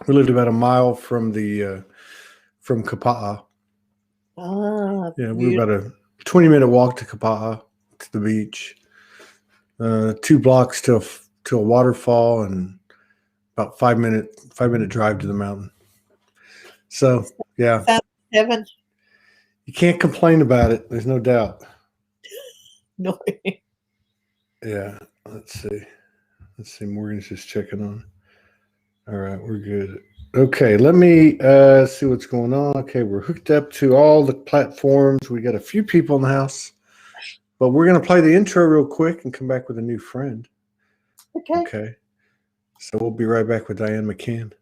We lived about a mile from the from Kapa'a. Ah, Yeah, we were beautiful. about a 20-minute walk to Kapa'a to the beach. 2 blocks to a waterfall, and about 5-minute drive to the mountain. So yeah, Sounds heaven. you can't complain about it. There's no doubt. No. Yeah. Let's see. Let's see. Morgan's just checking on. All right, we're good. Okay, let me see what's going on. Okay, we're hooked up to all the platforms. We got a few people in the house, but we're going to play the intro real quick and come back with a new friend. Okay. Okay, so we'll be right back with Diane Mccann.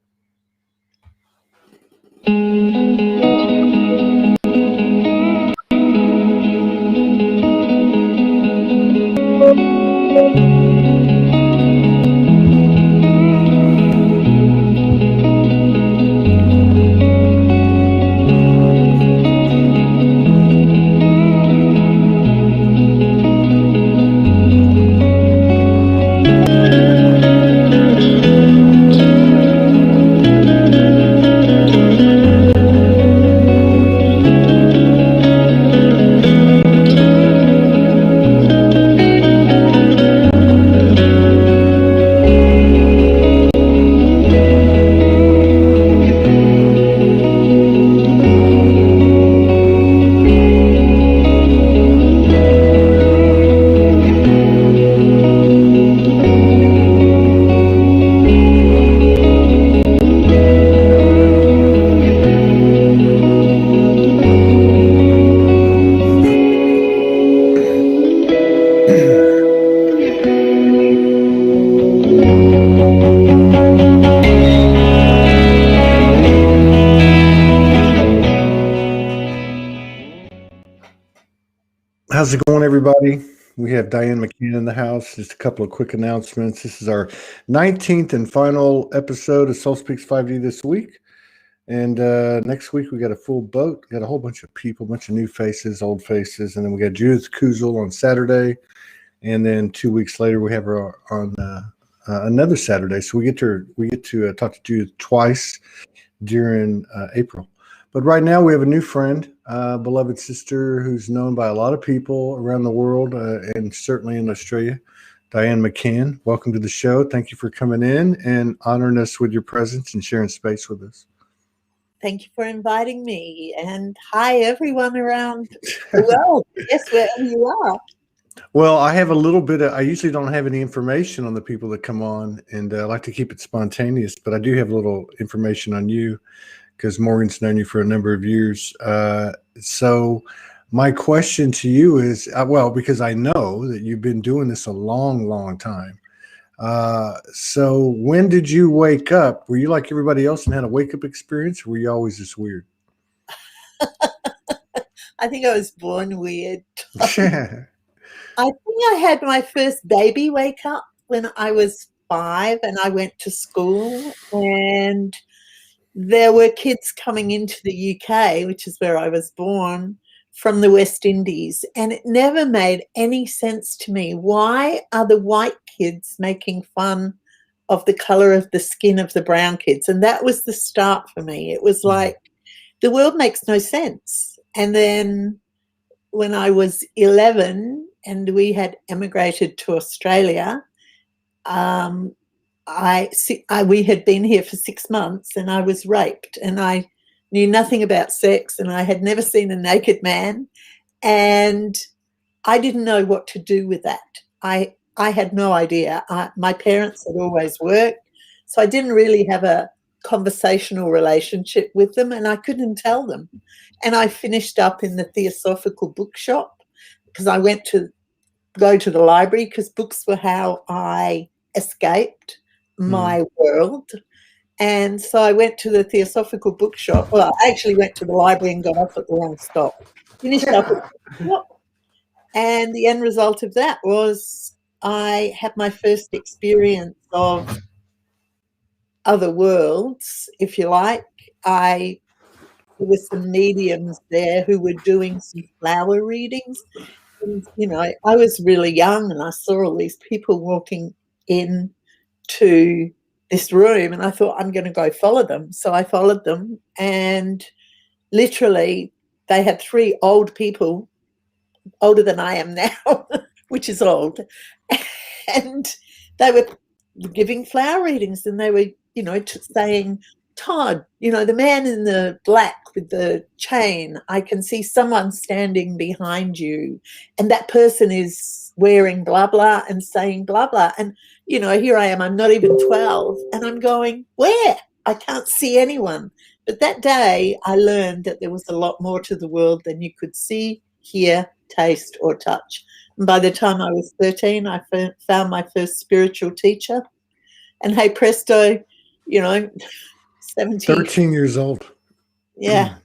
How's it going, everybody? We have Diane Mccann in the house. Just a couple of quick announcements. This is our 19th and final episode of SoulSpeaks 5D this week. And next week, we got a full boat. Got a whole bunch of people, a bunch of new faces, old faces. And then we got Judith Kuzel on Saturday. And then 2 weeks later, we have her on another Saturday. So we get to talk to Judith twice during April. But right now we have a new friend, beloved sister who's known by a lot of people around the world and certainly in Australia, Diane Mccann. Welcome to the show. Thank you for coming in and honoring us with your presence and sharing space with us. Thank you for inviting me. And hi, everyone around the world. Yes, wherever you are. Well, I have a little bit I usually don't have any information on the people that come on, and I like to keep it spontaneous, but I do have a little information on you because Morgan's known you for a number of years. So my question to you is, well, because I know that you've been doing this a long, long time. So when did you wake up? Were you like everybody else and had a wake up experience, or were you always just weird? I think I was born weird. Yeah. I think I had my first baby wake up when I was 5 and I went to school, and there were kids coming into the UK, which is where I was born, from the West Indies. And it never made any sense to me. Why are the white kids making fun of the color of the skin of the brown kids? And that was the start for me. It was like, the world makes no sense. And then when I was 11 and we had emigrated to Australia, we had been here for 6 months and I was raped, and I knew nothing about sex, and I had never seen a naked man, and I didn't know what to do with that. I had no idea. My parents had always worked, so I didn't really have a conversational relationship with them, and I couldn't tell them. And I finished up in the Theosophical bookshop because I went to go to the library because books were how I escaped my world. And so I went to the Theosophical bookshop. Well, I actually went to the library and got off at the wrong stop. Finished up at the bookshop. And the end result of that was I had my first experience of other worlds, if you like. There were some mediums there who were doing some flower readings. And, you know, I was really young and I saw all these people walking in to this room, and I thought, I'm going to go follow them. So I followed them, and literally they had 3 old people, older than I am now, which is old, and they were giving flower readings, and they were, saying, Todd, the man in the black with the chain, I can see someone standing behind you, and that person is wearing blah, blah, and saying blah, blah. And, here I am, I'm not even 12, and I'm going, where? I can't see anyone. But that day I learned that there was a lot more to the world than you could see, hear, taste, or touch. And by the time I was 13, I found my first spiritual teacher. And hey, presto, 70. 13 years old. Yeah.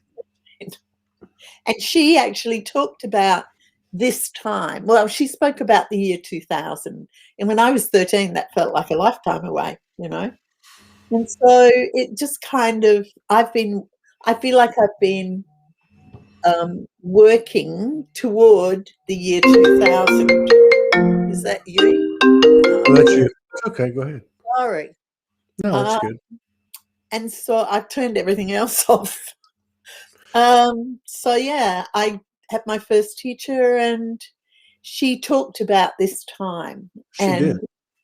And she actually talked about this time. Well, she spoke about the year 2000. And when I was 13, that felt like a lifetime away, And so it just kind of, I feel like I've been working toward the year 2000. Is that you? Oh, that's you. Okay, go ahead. Sorry. No, that's good. And so I've turned everything else off. So yeah, I had my first teacher, and she talked about this time. She did.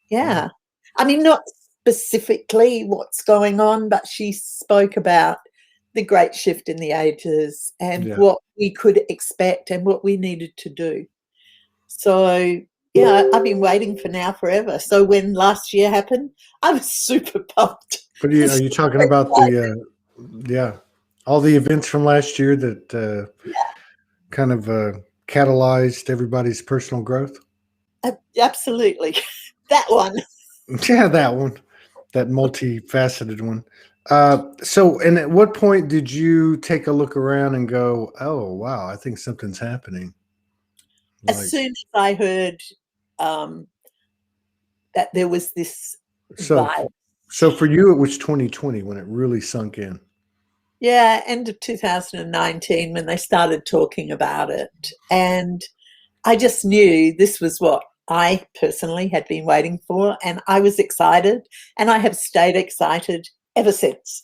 Yeah. I mean, not specifically what's going on, but she spoke about the great shift in the ages and what we could expect and what we needed to do. So yeah, I've been waiting for now forever. So when last year happened, I was super pumped. But are you talking about all the events from last year that kind of catalyzed everybody's personal growth? Absolutely. That one. Yeah, that one. That multifaceted one. So, and at what point did you take a look around and go, oh, wow, I think something's happening? As soon as I heard that there was this vibe. So for you, it was 2020 when it really sunk in. Yeah, end of 2019 when they started talking about it. And I just knew this was what I personally had been waiting for, and I was excited, and I have stayed excited ever since.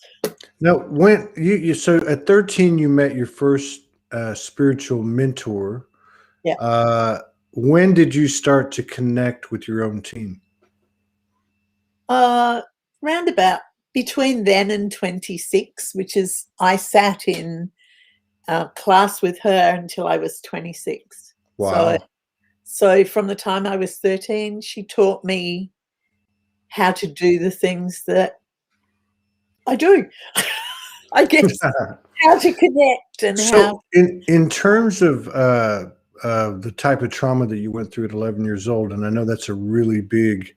Now, when so at 13, you met your first spiritual mentor. Yeah. When did you start to connect with your own team? Roundabout between then and 26, which is I sat in class with her until I was 26. Wow. So from the time I was 13, she taught me how to do the things that I do. I guess how to connect and how. In terms of the type of trauma that you went through at 11 years old, and I know that's a really big,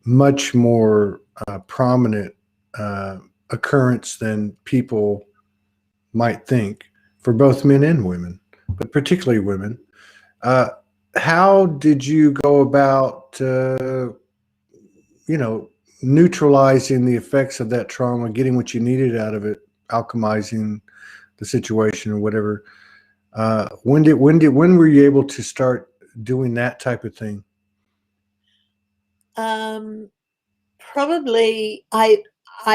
much more prominent occurrence than people might think for both men and women, but particularly women. How did you go about, neutralizing the effects of that trauma, getting what you needed out of it, alchemizing the situation or whatever? When were you able to start doing that type of thing? Probably I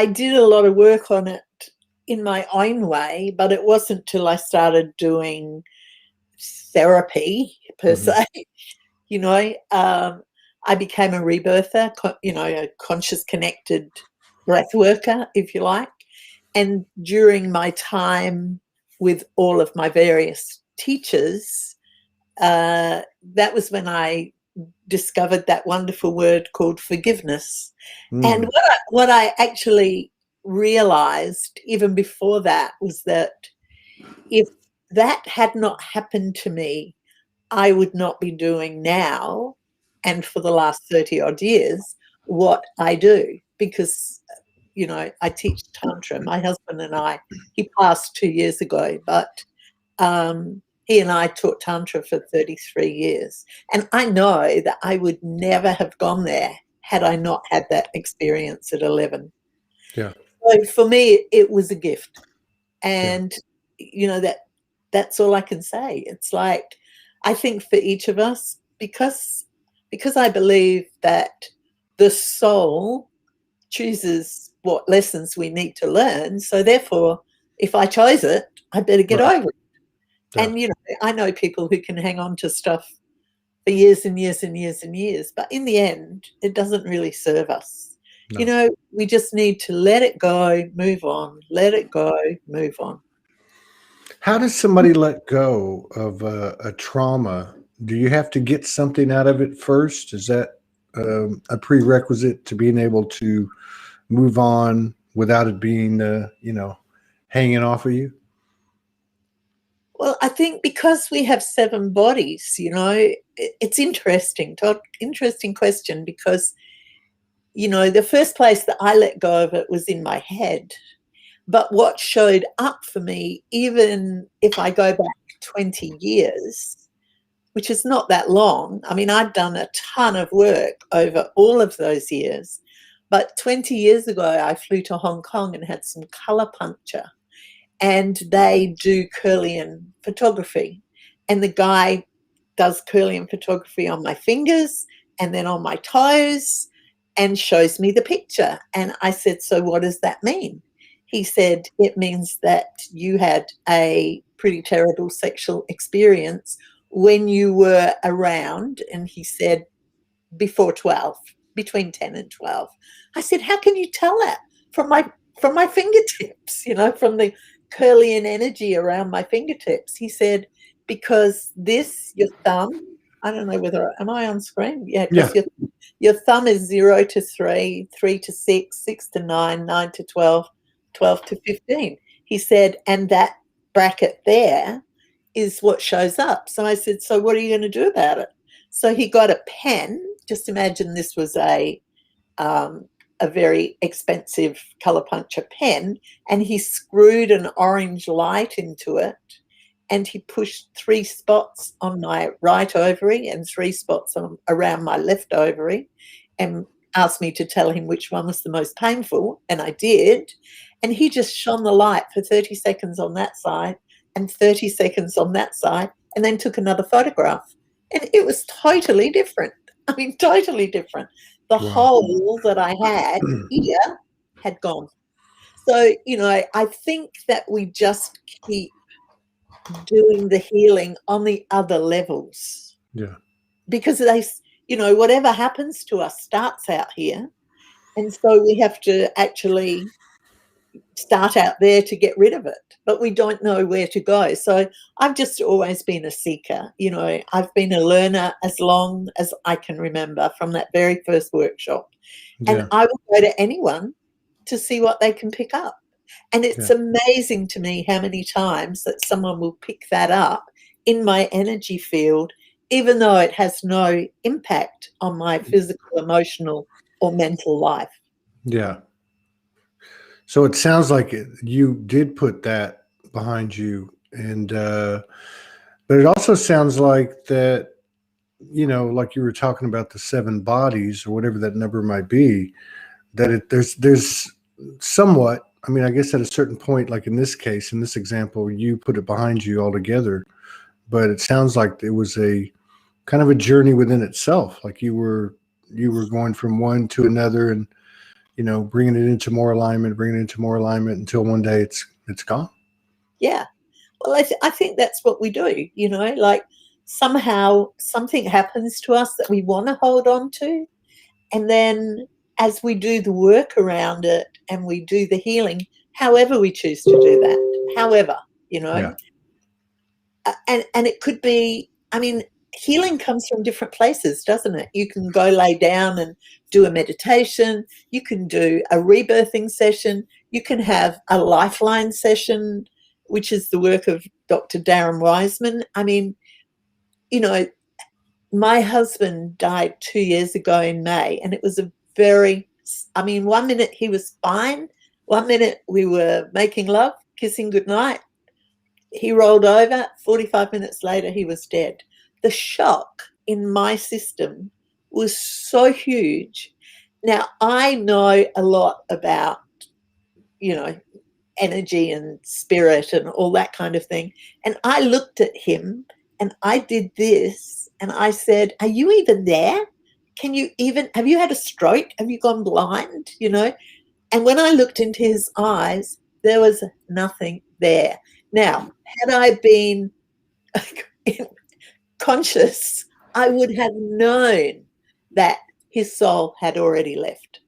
did a lot of work on it in my own way, but it wasn't till I started doing therapy per se. I became a rebirther, a conscious connected breath worker, if you like. And during my time with all of my various teachers, that was when I discovered that wonderful word called forgiveness. And what I actually realized even before that was that if that had not happened to me, I would not be doing now and for the last 30 odd years what I do, because I teach Tantra. My husband and I, he passed 2 years ago, but he and I taught Tantra for 33 years. And I know that I would never have gone there had I not had that experience at 11. Yeah. So for me, it was a gift. And, that's all I can say. It's like, I think for each of us, because I believe that the soul chooses what lessons we need to learn. So therefore, if I chose it, I better get over it. Yeah. And, you know, I know people who can hang on to stuff for years and years and years and years, but in the end, it doesn't really serve us. No. You know, we just need to let it go, move on, let it go, move on. How does somebody let go of a trauma? Do you have to get something out of it first? Is that a prerequisite to being able to move on without it being, you know, hanging off of you? Well, I think because we have 7 bodies, you know, it's interesting, Todd, interesting question, because, you know, the first place that I let go of it was in my head. But what showed up for me, even if I go back 20 years, which is not that long, I mean, I've done a ton of work over all of those years. But 20 years ago, I flew to Hong Kong and had some color puncture. And they do Kirlian photography. And the guy does Kirlian photography on my fingers and then on my toes and shows me the picture. And I said, so what does that mean? He said, it means that you had a pretty terrible sexual experience when you were around, and he said, before 12, between 10 and 12. I said, how can you tell that? From my fingertips, you know, from the Kirlian energy around my fingertips. He said, because this, your thumb, I don't know whether, am I on screen? Yeah, because your thumb is 0 to 3, 3 to 6, 6 to 9, 9 to 12, 12 to 15. He said, and that bracket there is what shows up. So I said, so what are you going to do about it? So he got a pen. Just imagine this was a very expensive color puncture pen, and he screwed an orange light into it, and he pushed 3 spots on my right ovary and 3 spots around my left ovary, and asked me to tell him which one was the most painful, and I did. And he just shone the light for 30 seconds on that side and 30 seconds on that side, and then took another photograph. And it was totally different. I mean, totally different. The hole that I had here had gone. So, you know, I think that we just keep doing the healing on the other levels. Yeah. Because they, you know, whatever happens to us starts out here. And so we have to actually start out there to get rid of it, but we don't know where to go. So I've just always been a seeker. You know, I've been a learner as long as I can remember from that very first workshop. Yeah. And I will go to anyone to see what they can pick up. And it's amazing to me how many times that someone will pick that up in my energy field, even though it has no impact on my physical, emotional, or mental life. Yeah. So it sounds like you did put that behind you, and but it also sounds like that, you know, like you were talking about the 7 bodies or whatever that number might be, that there's somewhat, I mean, I guess at a certain point, like in this case, in this example, you put it behind you altogether, but it sounds like it was a kind of a journey within itself. Like you were going from one to another, and, you know, bringing it into more alignment until one day it's gone. Yeah. Well, I think that's what we do, you know, like somehow something happens to us that we want to hold on to. And then as we do the work around it and we do the healing, however we choose to do that, however, you know, and it could be, I mean, healing comes from different places, doesn't it? You can go lay down and do a meditation. You can do a rebirthing session. You can have a lifeline session, which is the work of Dr. Darren Wiseman. I mean, you know, my husband died 2 years ago in May, and it was a very, I mean, 1 minute he was fine. 1 minute we were making love, kissing goodnight. He rolled over. 45 minutes later, he was dead. The shock in my system was so huge. Now, I know a lot about, you know, energy and spirit and all that kind of thing. And I looked at him and I did this and I said, are you even there? have you had a stroke? Have you gone blind? And when I looked into his eyes, there was nothing there. Now, had I been conscious, I would have known that his soul had already left,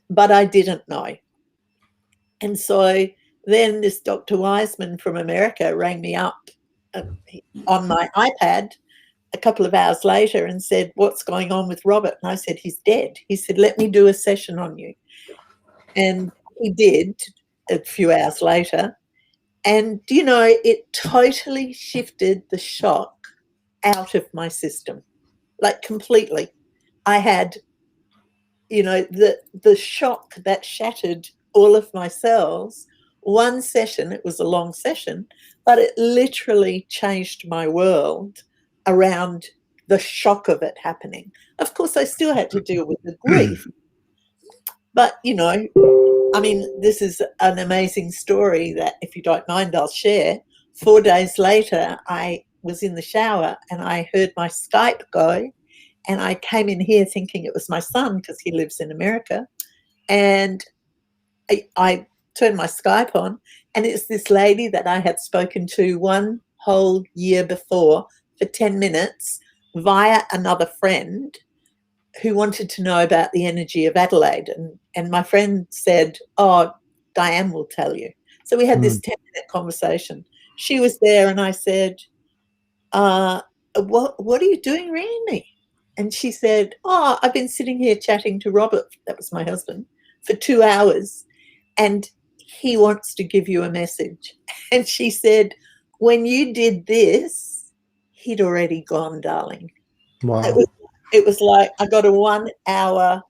but I didn't know. And so then this Dr. Wiseman from America rang me up on my iPad a couple of hours later and said, "What's going on with Robert?" And I said, "He's dead." He said, "Let me do a session on you." And he did a few hours later. And, it totally shifted the shock out of my system, like completely. I had, the shock that shattered all of my cells. One session, it was a long session, but it literally changed my world around the shock of it happening. Of course, I still had to deal with the grief. But, this is an amazing story that, if you don't mind, I'll share. 4 days later, I was in the shower and I heard my Skype go, and I came in here thinking it was my son because he lives in America. And I turned my Skype on, and it's this lady that I had spoken to one whole year before for 10 minutes via another friend who wanted to know about the energy of Adelaide. And my friend said, "Oh, Diane will tell you." So we had this 10-minute conversation. She was there, and I said, what are you doing ringing me? And she said, "Oh, I've been sitting here chatting to Robert," that was my husband, "for 2 hours, and he wants to give you a message." And she said, "When you did this, he'd already gone, darling." Wow. It was like I got a 1 hour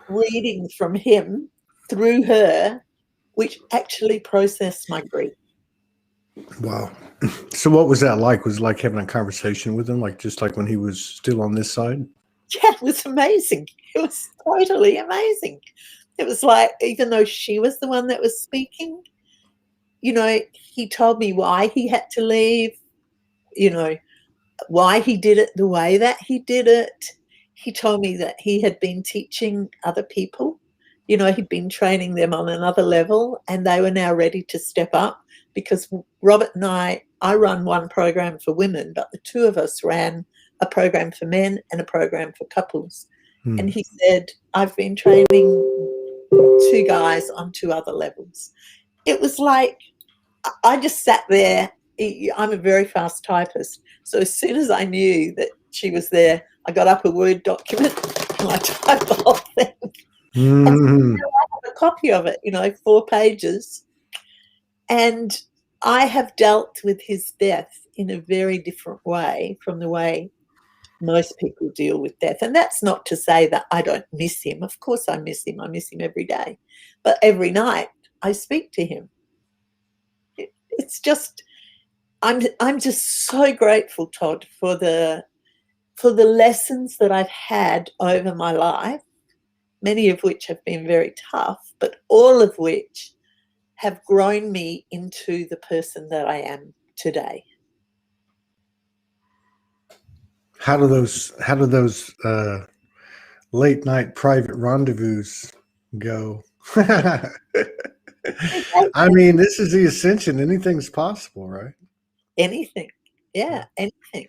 reading from him through her, which actually processed my grief. Wow. So what was that like? Was it like having a conversation with him, like just like when he was still on this side? Yeah, it was amazing. It was totally amazing. It was like, even though she was the one that was speaking, he told me why he had to leave, why he did it the way that he did it. He told me that he had been teaching other people, he'd been training them on another level, and they were now ready to step up, because Robert and I run one program for women, but the two of us ran a program for men and a program for couples. And he said, "I've been training 2 guys on 2 other levels." It was like, I just sat there. I'm a very fast typist. So as soon as I knew that she was there, I got up a Word document and I typed the whole thing. And so I have a copy of it, 4 pages. And I have dealt with his death in a very different way from the way most people deal with death. And that's not to say that I don't miss him. Of course I miss him. I miss him every day. But every night I speak to him. It's just, I'm just so grateful, Todd, for the lessons that I've had over my life, many of which have been very tough, but all of which have grown me into the person that I am today. How do those late night private rendezvous go? I mean, this is the ascension. Anything's possible, right? Anything. Yeah, anything.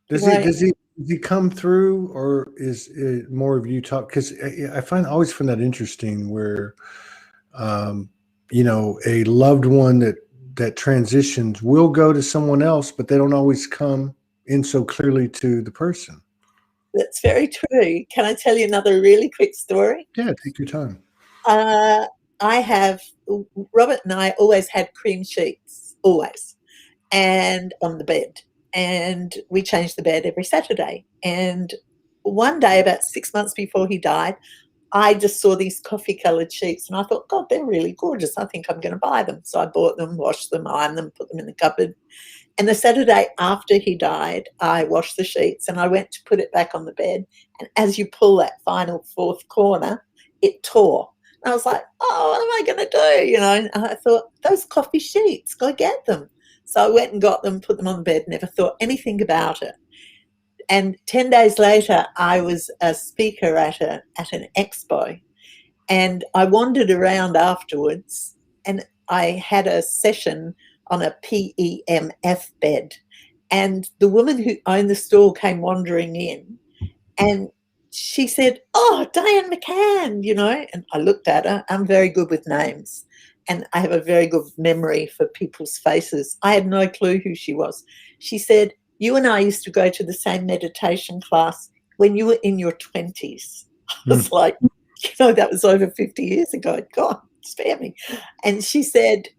Does he come through, or is it more of you talk? Because I always find that interesting, where a loved one that transitions will go to someone else, but they don't always come in so clearly to the person. That's very true. Can I tell you another really quick story? Yeah, take your time. Robert and I always had cream sheets, always, and on the bed. And we changed the bed every Saturday. And one day, about 6 months before he died, I just saw these coffee-coloured sheets, and I thought, God, they're really gorgeous. I think I'm going to buy them. So I bought them, washed them, ironed them, put them in the cupboard. And the Saturday after he died, I washed the sheets and I went to put it back on the bed. And as you pull that final 4th corner, it tore. And I was like, oh, what am I going to do? And I thought, those coffee sheets, go get them. So I went and got them, put them on the bed, never thought anything about it. And 10 days later, I was a speaker at an expo, and I wandered around afterwards, and I had a session on a PEMF bed. And the woman who owned the stall came wandering in, and she said, "Oh, Diane Mccann," and I looked at her. I'm very good with names, and I have a very good memory for people's faces. I had no clue who she was. She said, "You and I used to go to the same meditation class when you were in your 20s. I was like, that was over 50 years ago. God, spare me. And she said,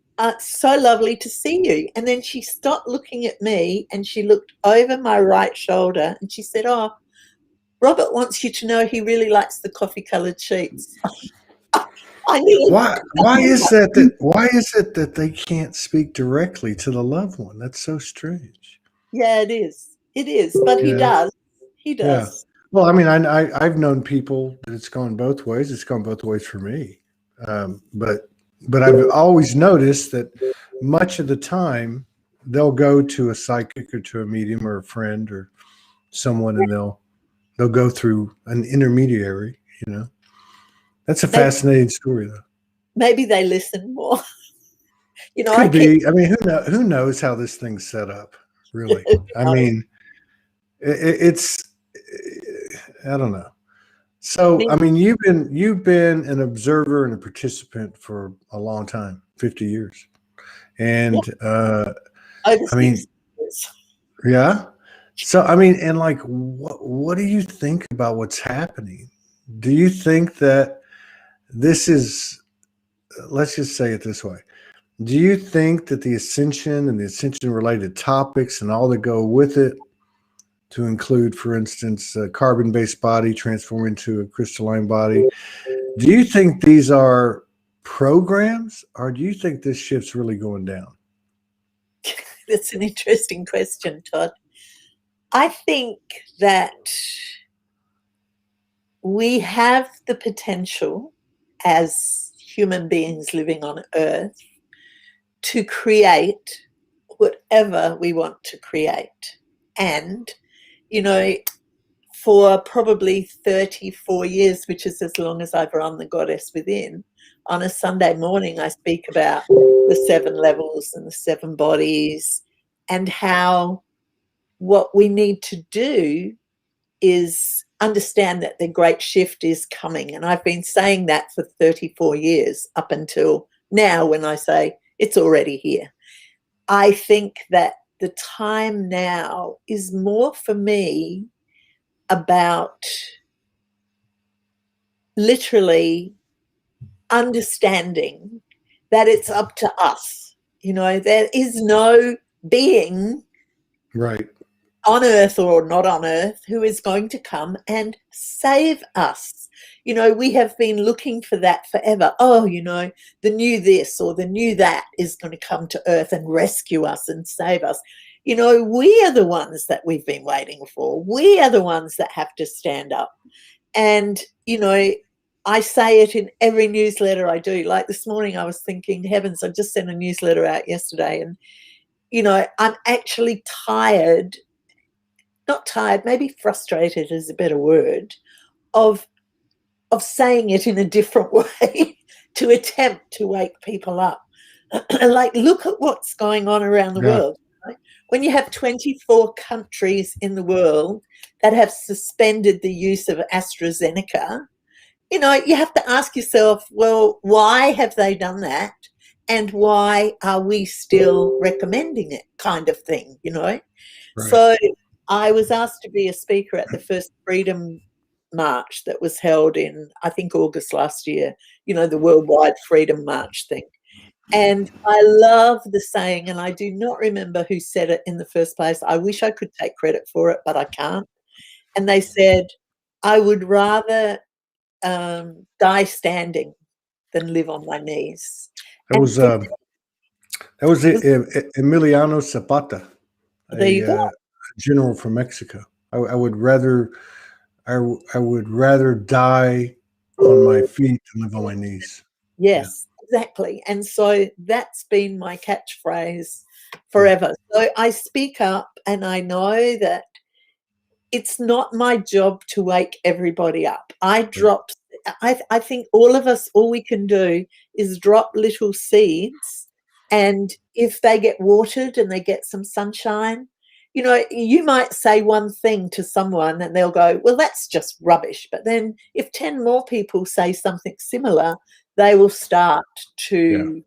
"So lovely to see you." And then she stopped looking at me, and she looked over my right shoulder, and she said, "Oh, Robert wants you to know he really likes the coffee-coloured sheets." I knew. Why is it that they can't speak directly to the loved one? That's so strange. Yeah, it is. It is. But he does. He Yeah. does. Well, I mean, I've known people that it's gone both ways. It's gone both ways for me. But I've always noticed that much of the time they'll go to a psychic or to a medium or a friend or someone, and they'll go through an intermediary. That's a fascinating story, though. Maybe they listen more. Could be. I mean, who knows how this thing's set up? Really, I mean, it's I don't know. So, I mean, you've been an observer and a participant for a long time, 50 years, and I mean, yeah. So, I mean, and like, what do you think about what's happening? Do you think that this is, let's just say it this way. Do you think that the ascension and the ascension related topics and all that go with it, to include, for instance, a carbon-based body transforming into a crystalline body, do you think these are programs, or do you think this ship's really going down? That's an interesting question, Todd. I think that we have the potential as human beings living on Earth to create whatever we want to create. And, for probably 34 years, which is as long as I've run the Goddess Within, on a Sunday morning, I speak about the 7 levels and the 7 bodies, and how what we need to do is understand that the great shift is coming. And I've been saying that for 34 years up until now, when I say it's already here. I think that the time now is more for me about literally understanding that it's up to us. There is no being Right on Earth or not on Earth who is going to come and save us. We have been looking for that forever. Oh, the new this or the new that is going to come to Earth and rescue us and save us. We are the ones that we've been waiting for. We are the ones that have to stand up. And, I say it in every newsletter I do. Like this morning, I was thinking, heavens, I just sent a newsletter out yesterday, and, I'm actually tired, not tired, maybe frustrated is a better word, of saying it in a different way to attempt to wake people up. Like, look at what's going on around the world. Right? When you have 24 countries in the world that have suspended the use of AstraZeneca, you have to ask yourself, well, why have they done that? And why are we still recommending it, kind of thing, Right. So I was asked to be a speaker at the first Freedom March that was held in, I think, August last year, the Worldwide Freedom March thing. And I love the saying, and I do not remember who said it in the first place. I wish I could take credit for it, but I can't. And they said, I would rather die standing than live on my knees. That was Emiliano Zapata, there you go. General from Mexico. I would rather die on my feet than live on my knees. Yes, exactly. And so that's been my catchphrase forever. So I speak up, and I know that it's not my job to wake everybody up. I think all of us, all we can do is drop little seeds, and if they get watered and they get some sunshine, you know, you might say one thing to someone and they'll go, well, that's just rubbish. But then if 10 more people say something similar, they will start to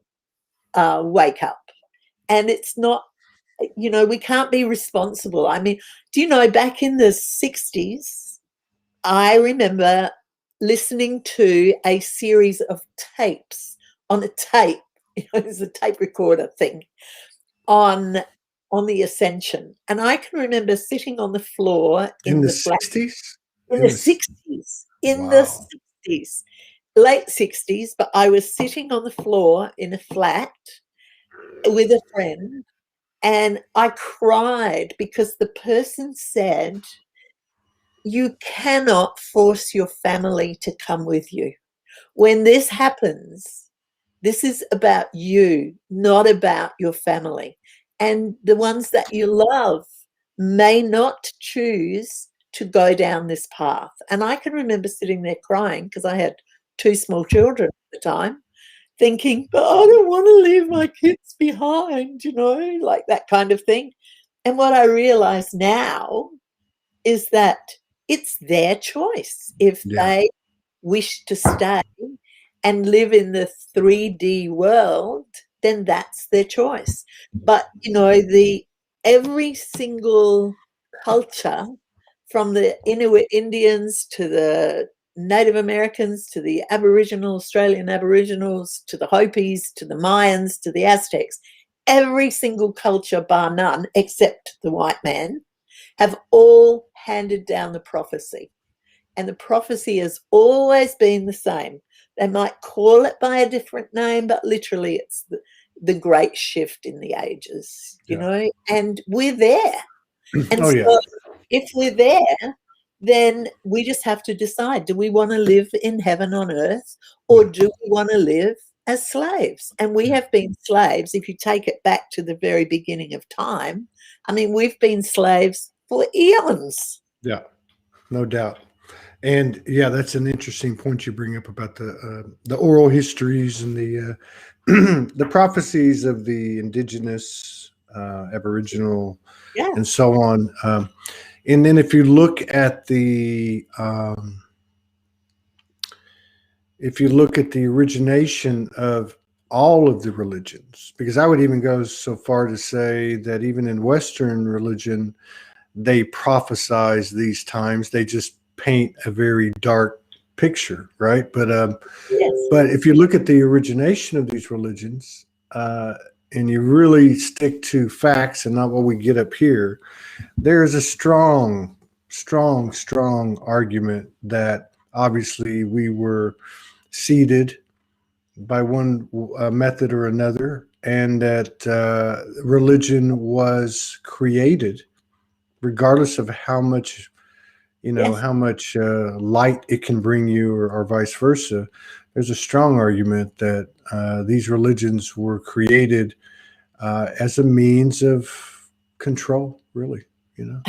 wake up. And it's not, you know, we can't be responsible. I mean, do you know, back in the 60s, I remember listening to a series of tapes on a tape, you know, it was a tape recorder thing, on the Ascension. And I can remember sitting on the floor in the flat 60s? in the 60s, in the Wow. 60s, late 60s, but I was sitting on the floor in a flat with a friend, and I cried because the person said, you cannot force your family to come with you. When this happens, this is about you, not about your family. And the ones that you love may not choose to go down this path. And I can remember sitting there crying because I had 2 small children at the time, thinking, but I don't want to leave my kids behind, you know, like that kind of thing. And what I realize now is that it's their choice. If they wish to stay and live in the 3D world, then that's their choice. But, you know, every single culture, from the Inuit Indians to the Native Americans to the Australian Aboriginals to the Hopis to the Mayans to the Aztecs, every single culture, bar none, except the white man, have all handed down the prophecy. And the prophecy has always been the same. They might call it by a different name, but literally it's the great shift in the ages, you know, and we're there. And if we're there, then we just have to decide, do we want to live in heaven on earth, or do we want to live as slaves? And we have been slaves. If you take it back to the very beginning of time, I mean, we've been slaves for eons. Yeah, no doubt. And yeah, that's an interesting point you bring up about the oral histories and the the prophecies of the indigenous, Aboriginal, and so on. And then if you look at the origination of all of the religions, because I would even go so far to say that even in Western religion, they prophesize these times. They just paint a very dark picture, right? But if you look at the origination of these religions, and you really stick to facts and not what we get up here, there is a strong argument that obviously we were seeded by one method or another, and that religion was created regardless of how much, how much light it can bring you, or vice versa. There's a strong argument that these religions were created as a means of control, really,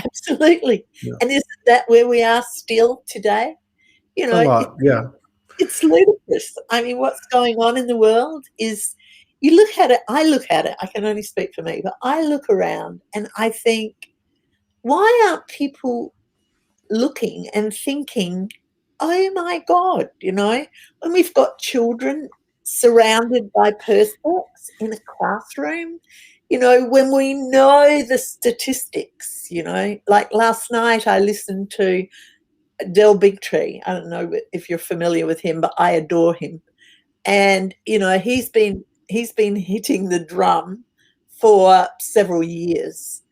Absolutely. Yeah. And isn't that where we are still today? You know, A lot, it's ludicrous. I mean, what's going on in the world is, you look at it, I look at it, I can only speak for me, but I look around and I think, why aren't people looking and thinking, oh my God, when we've got children surrounded by perspex in a classroom, when we know the statistics, like last night I listened to Del Bigtree. I don't know if you're familiar with him, but I adore him. And, he's been hitting the drum for several years.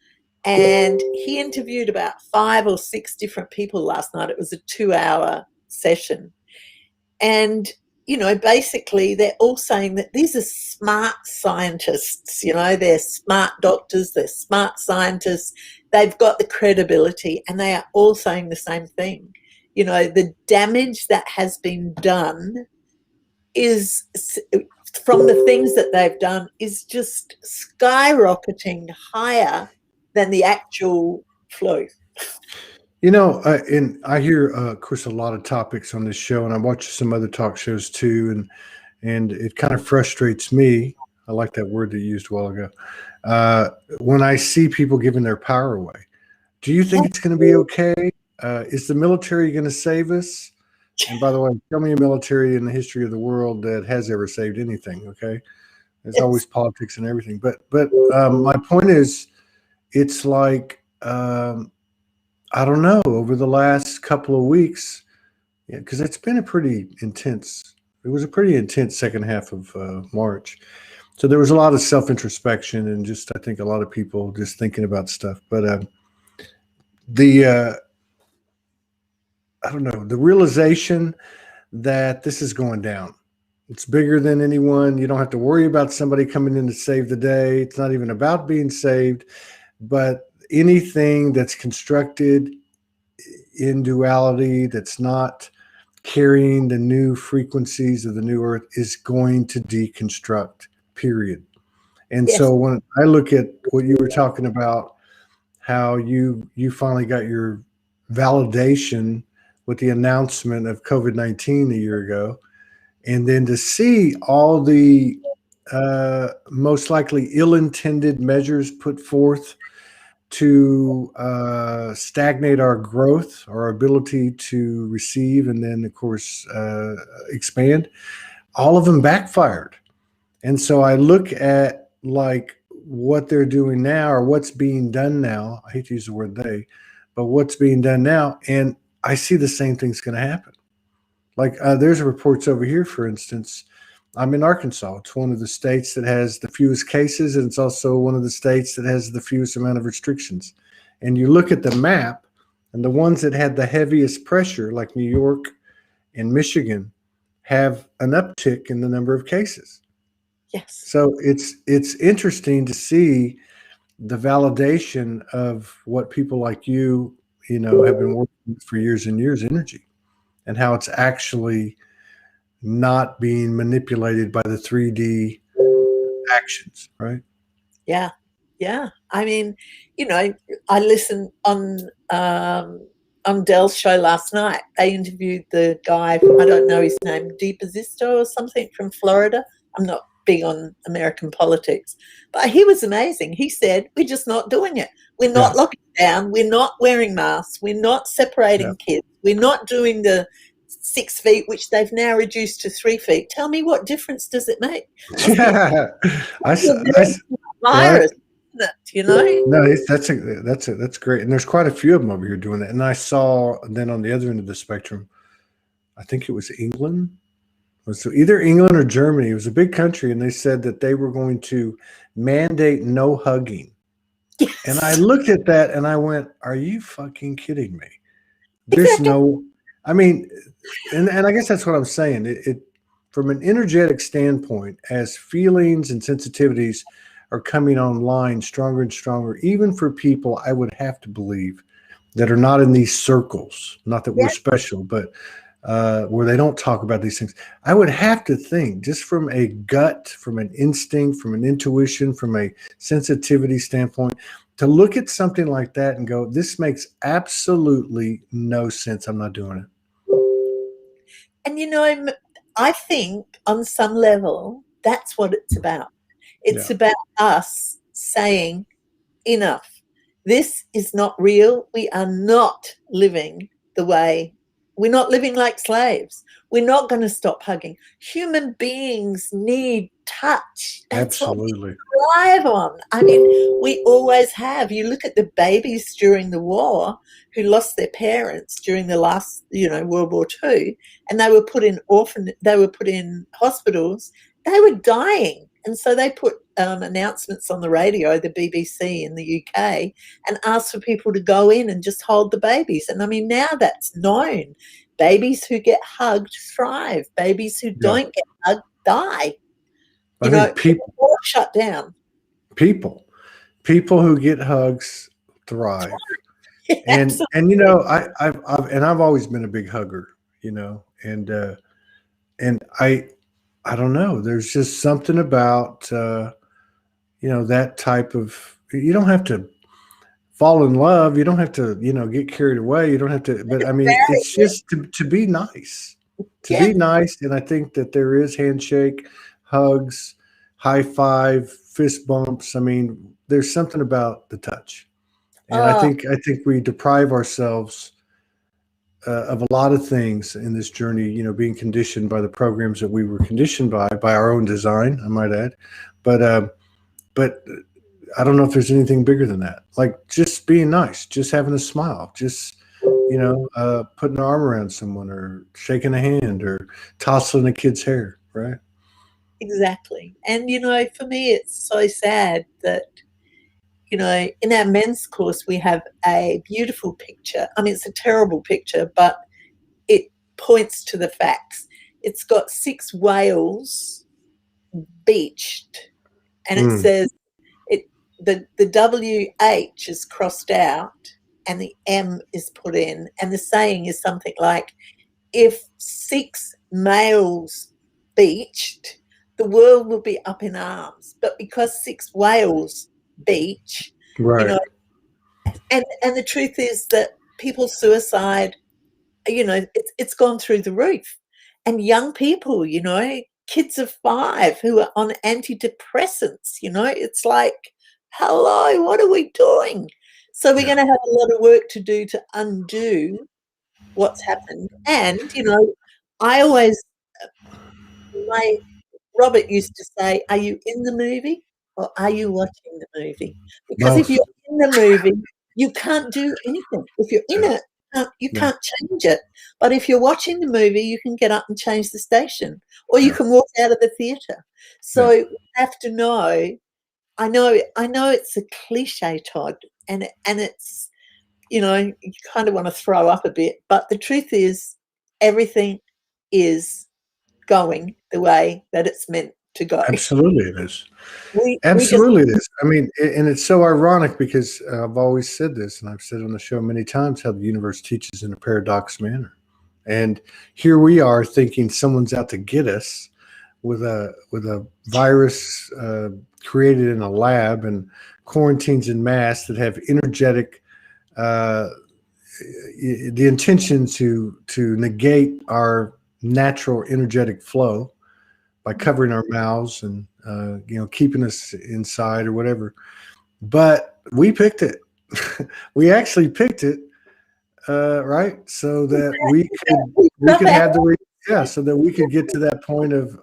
And he interviewed about 5 or 6 different people last night. It was a 2-hour session. And, basically they're all saying that these are smart scientists, they're smart doctors, they're smart scientists, they've got the credibility, and they are all saying the same thing. The damage that has been done is, from the things that they've done, is just skyrocketing higher than the actual flu. And I hear, of course, a lot of topics on this show, and I watch some other talk shows too, and it kind of frustrates me. I like that word that you used a while ago. Uh, when I see people giving their power away, do you think it's going to be okay? Is the military going to save us? And by the way, tell me a military in the history of the world that has ever saved anything. Okay, there's always Yes. politics and everything, but my point is, it's like I don't know. Over the last couple of weeks, yeah, because it's been a pretty intense. It was a pretty intense second half of March. So there was a lot of self introspection and just I think a lot of people just thinking about stuff. But the I don't know, the realization that this is going down. It's bigger than anyone. You don't have to worry about somebody coming in to save the day. It's not even about being saved, but anything that's constructed in duality, that's not carrying the new frequencies of the new earth, is going to deconstruct, period. And Yes. so when I look at what you were talking about, how you finally got your validation with the announcement of COVID-19 a year ago, and then to see all the most likely ill-intended measures put forth to stagnate our growth, our ability to receive, and then of course expand, all of them backfired. And so I look at like what they're doing now, or what's being done now. I hate to use the word they, but what's being done now, and I see the same thing's going to happen. Like there's reports over here, for instance. I'm in Arkansas. It's one of the states that has the fewest cases, and it's also one of the states that has the fewest amount of restrictions. And you look at the map, and the ones that had the heaviest pressure, like New York and Michigan, have an uptick in the number of cases. Yes. So it's interesting to see the validation of what people like you have been working with for years and years, energy, and how it's actually not being manipulated by the 3D actions, right? Yeah. Yeah. I mean, you know, I listened on Dell's show last night. They interviewed the guy, I don't know his name, DePosisto or something from Florida. I'm not big on American politics, but he was amazing. He said, we're just not doing it. We're Yeah, not locking down. We're not wearing masks. We're not yeah. separating kids. We're not doing the 6 feet, which they've now reduced to 3 feet. Tell me, what difference does it make? Must be Yeah, I, s- a I s- right. virus, isn't it? You know? No, that's great, and there's quite a few of them over here doing that. And I saw then on the other end of the spectrum, I think it was England. So either England or Germany. It was a big country, and they said that they were going to mandate no hugging. And I Yes, looked at that and I went, "Are you fucking kidding me?" There's exactly. no, I mean, and I guess that's what I'm saying. It from an energetic standpoint, as feelings and sensitivities are coming online stronger and stronger, even for people I would have to believe that are not in these circles. Not that we're Yeah, special, but where they don't talk about these things. I would have to think, just from a gut, from an instinct, from an intuition, from a sensitivity standpoint, to look at something like that and go, this makes absolutely no sense. I'm not doing and I think on some level that's what it's about. it. It's Yeah, about us saying enough. This is not real. We are not living the way, we're not living like slaves. We're not going to stop hugging. Human beings need touch. That's what we absolutely. thrive on. I mean, we always have. You look at the babies during the war who lost their parents during the last, World War II, and they were put in hospitals. They were dying, and so they put announcements on the radio, the BBC in the UK, and asked for people to go in and just hold the babies. And I mean, now that's known. Babies who get hugged thrive. Babies who Yeah, don't get hugged die. I think It's all shut down. people, people who get hugs thrive. And Absolutely. I've always been a big hugger, and I don't know. There's just something about that type of. You don't have to fall in love. You don't have to, get carried away. You don't have to, but I mean, it's just to be nice, be nice. And I think that there is handshake, hugs, high five, fist bumps. I mean, there's something about the touch. And I think we deprive ourselves of a lot of things in this journey, being conditioned by the programs that we were conditioned by our own design, I might add. But I don't know if there's anything bigger than that. Like just being nice, just having a smile, just, putting an arm around someone or shaking a hand or tousling a kid's hair, right? Exactly. And, for me, it's so sad that, in our men's course, we have a beautiful picture. I mean, it's a terrible picture, but it points to the facts. It's got 6 whales beached, and it says the WH is crossed out and the M is put in. And the saying is something like, if 6 males beached, the world will be up in arms. But because 6 whales beach, right. And the truth is that people's suicide, it's gone through the roof. And young people, kids of 5 who are on antidepressants, it's like, hello, what are we doing? So we're going to have a lot of work to do to undo what's happened. And, I always, Robert used to say, are you in the movie or are you watching the movie? Because if you're in the movie, you can't do anything. If you're in it, you can't change it. But if you're watching the movie, you can get up and change the station, or you can walk out of the theatre. So we have to know. I know it's a cliche, Todd, and it's, you kind of want to throw up a bit. But the truth is, everything is going the way that it's meant to go. Absolutely it is. Absolutely it is. I mean, and it's so ironic because I've always said this, and I've said on the show many times, how the universe teaches in a paradox manner. And here we are thinking someone's out to get us with a virus created in a lab and quarantines in mass that have energetic the intention to negate our natural energetic flow by covering our mouths and keeping us inside or whatever. But we picked it. We actually picked it, right? So that we could have so that we could get to that point of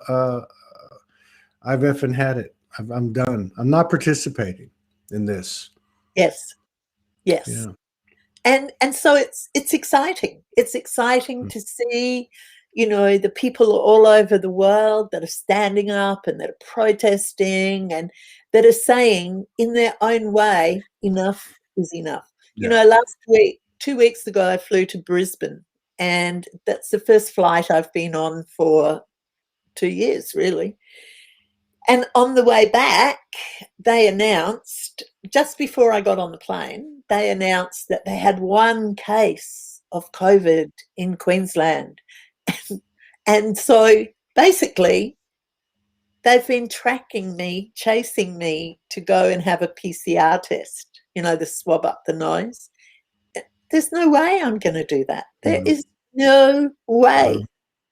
I've effing had it. I'm done. I'm not participating in this. Yes. Yeah. And so it's exciting. It's exciting to see, the people all over the world that are standing up and that are protesting and that are saying in their own way, enough is enough. Yeah. Last week, 2 weeks ago, I flew to Brisbane, and that's the first flight I've been on for 2 years, really. And on the way back, they announced, just before I got on the plane, they announced that they had 1 case of COVID in Queensland. And so basically, they've been tracking me, chasing me to go and have a PCR test, the swab up the nose. There's no way I'm going to do that. There is no way,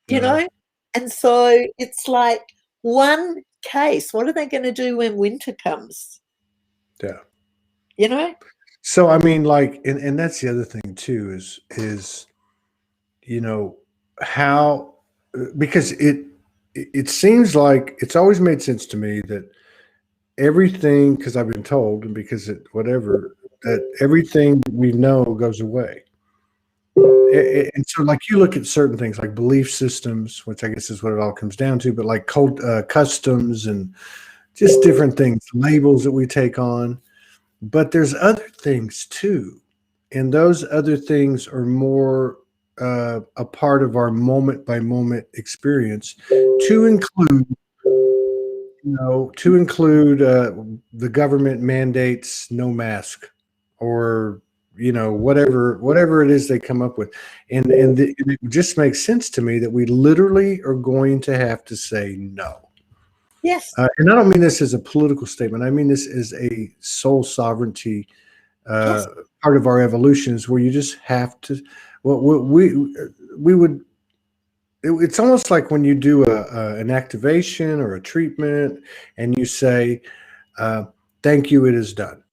And so it's like 1 case. What are they going to do when winter comes? Yeah. So, I mean, like, and that's the other thing too, is, how, because it seems like it's always made sense to me that everything, because I've been told, and because that everything we know goes away. And so, like, you look at certain things like belief systems, which I guess is what it all comes down to, but like customs and just different things, labels that we take on. But there's other things too. And those other things are more a part of our moment by moment experience, to include the government mandates no mask, or whatever it is they come up with, and it just makes sense to me that we literally are going to have to say no. Yes. And I don't mean this as a political statement. I mean this as a soul sovereignty uh, Yes. part of our evolution is where you just have to. Well, we would. It's almost like when you do an activation or a treatment, and you say, "Thank you, it is done,"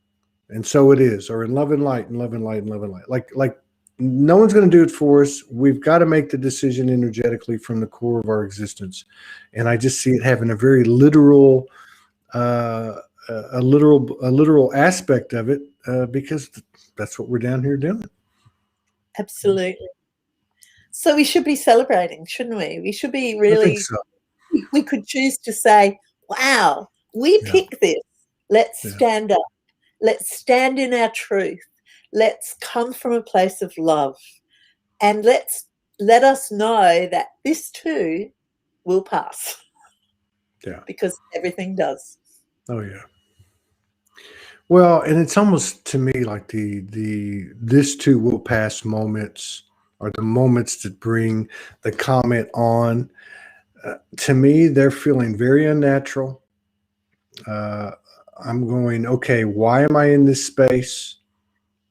and so it is, or in love and light, and love and light, and love and light. Like no one's going to do it for us. We've got to make the decision energetically from the core of our existence, and I just see it having a very literal. A literal aspect of it because that's what we're down here doing. Absolutely. So we should be celebrating, shouldn't we? We should be I think really, so. we could choose to say, wow, we Yeah. picked this. Let's Yeah. stand up. Let's stand in our truth. Let's come from a place of love. And let us know that this too will pass. Yeah. Because everything does. Oh yeah. Well, and it's almost to me like the this too will pass moments are the moments that bring the comment on. To me, they're feeling very unnatural. Uh, I'm going, okay, why am I in this space?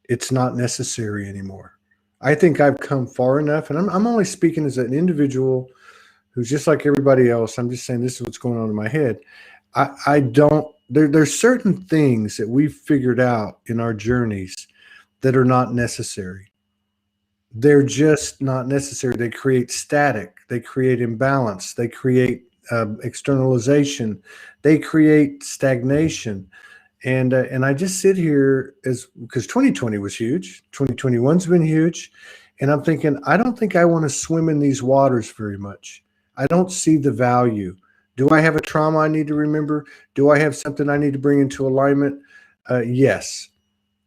It's not necessary anymore. I think I've come far enough, and I'm only speaking as an individual who's just like everybody else. I'm just saying this is what's going on in my head. I don't, there's certain things that we've figured out in our journeys that are not necessary. They're just not necessary. They create static. They create imbalance. They create externalization. They create stagnation. And I just sit here as because 2020 was huge. 2021's been huge. And I'm thinking, I don't think I want to swim in these waters very much. I don't see the value. Do I have a trauma I need to remember? Do I have something I need to bring into alignment? Yes.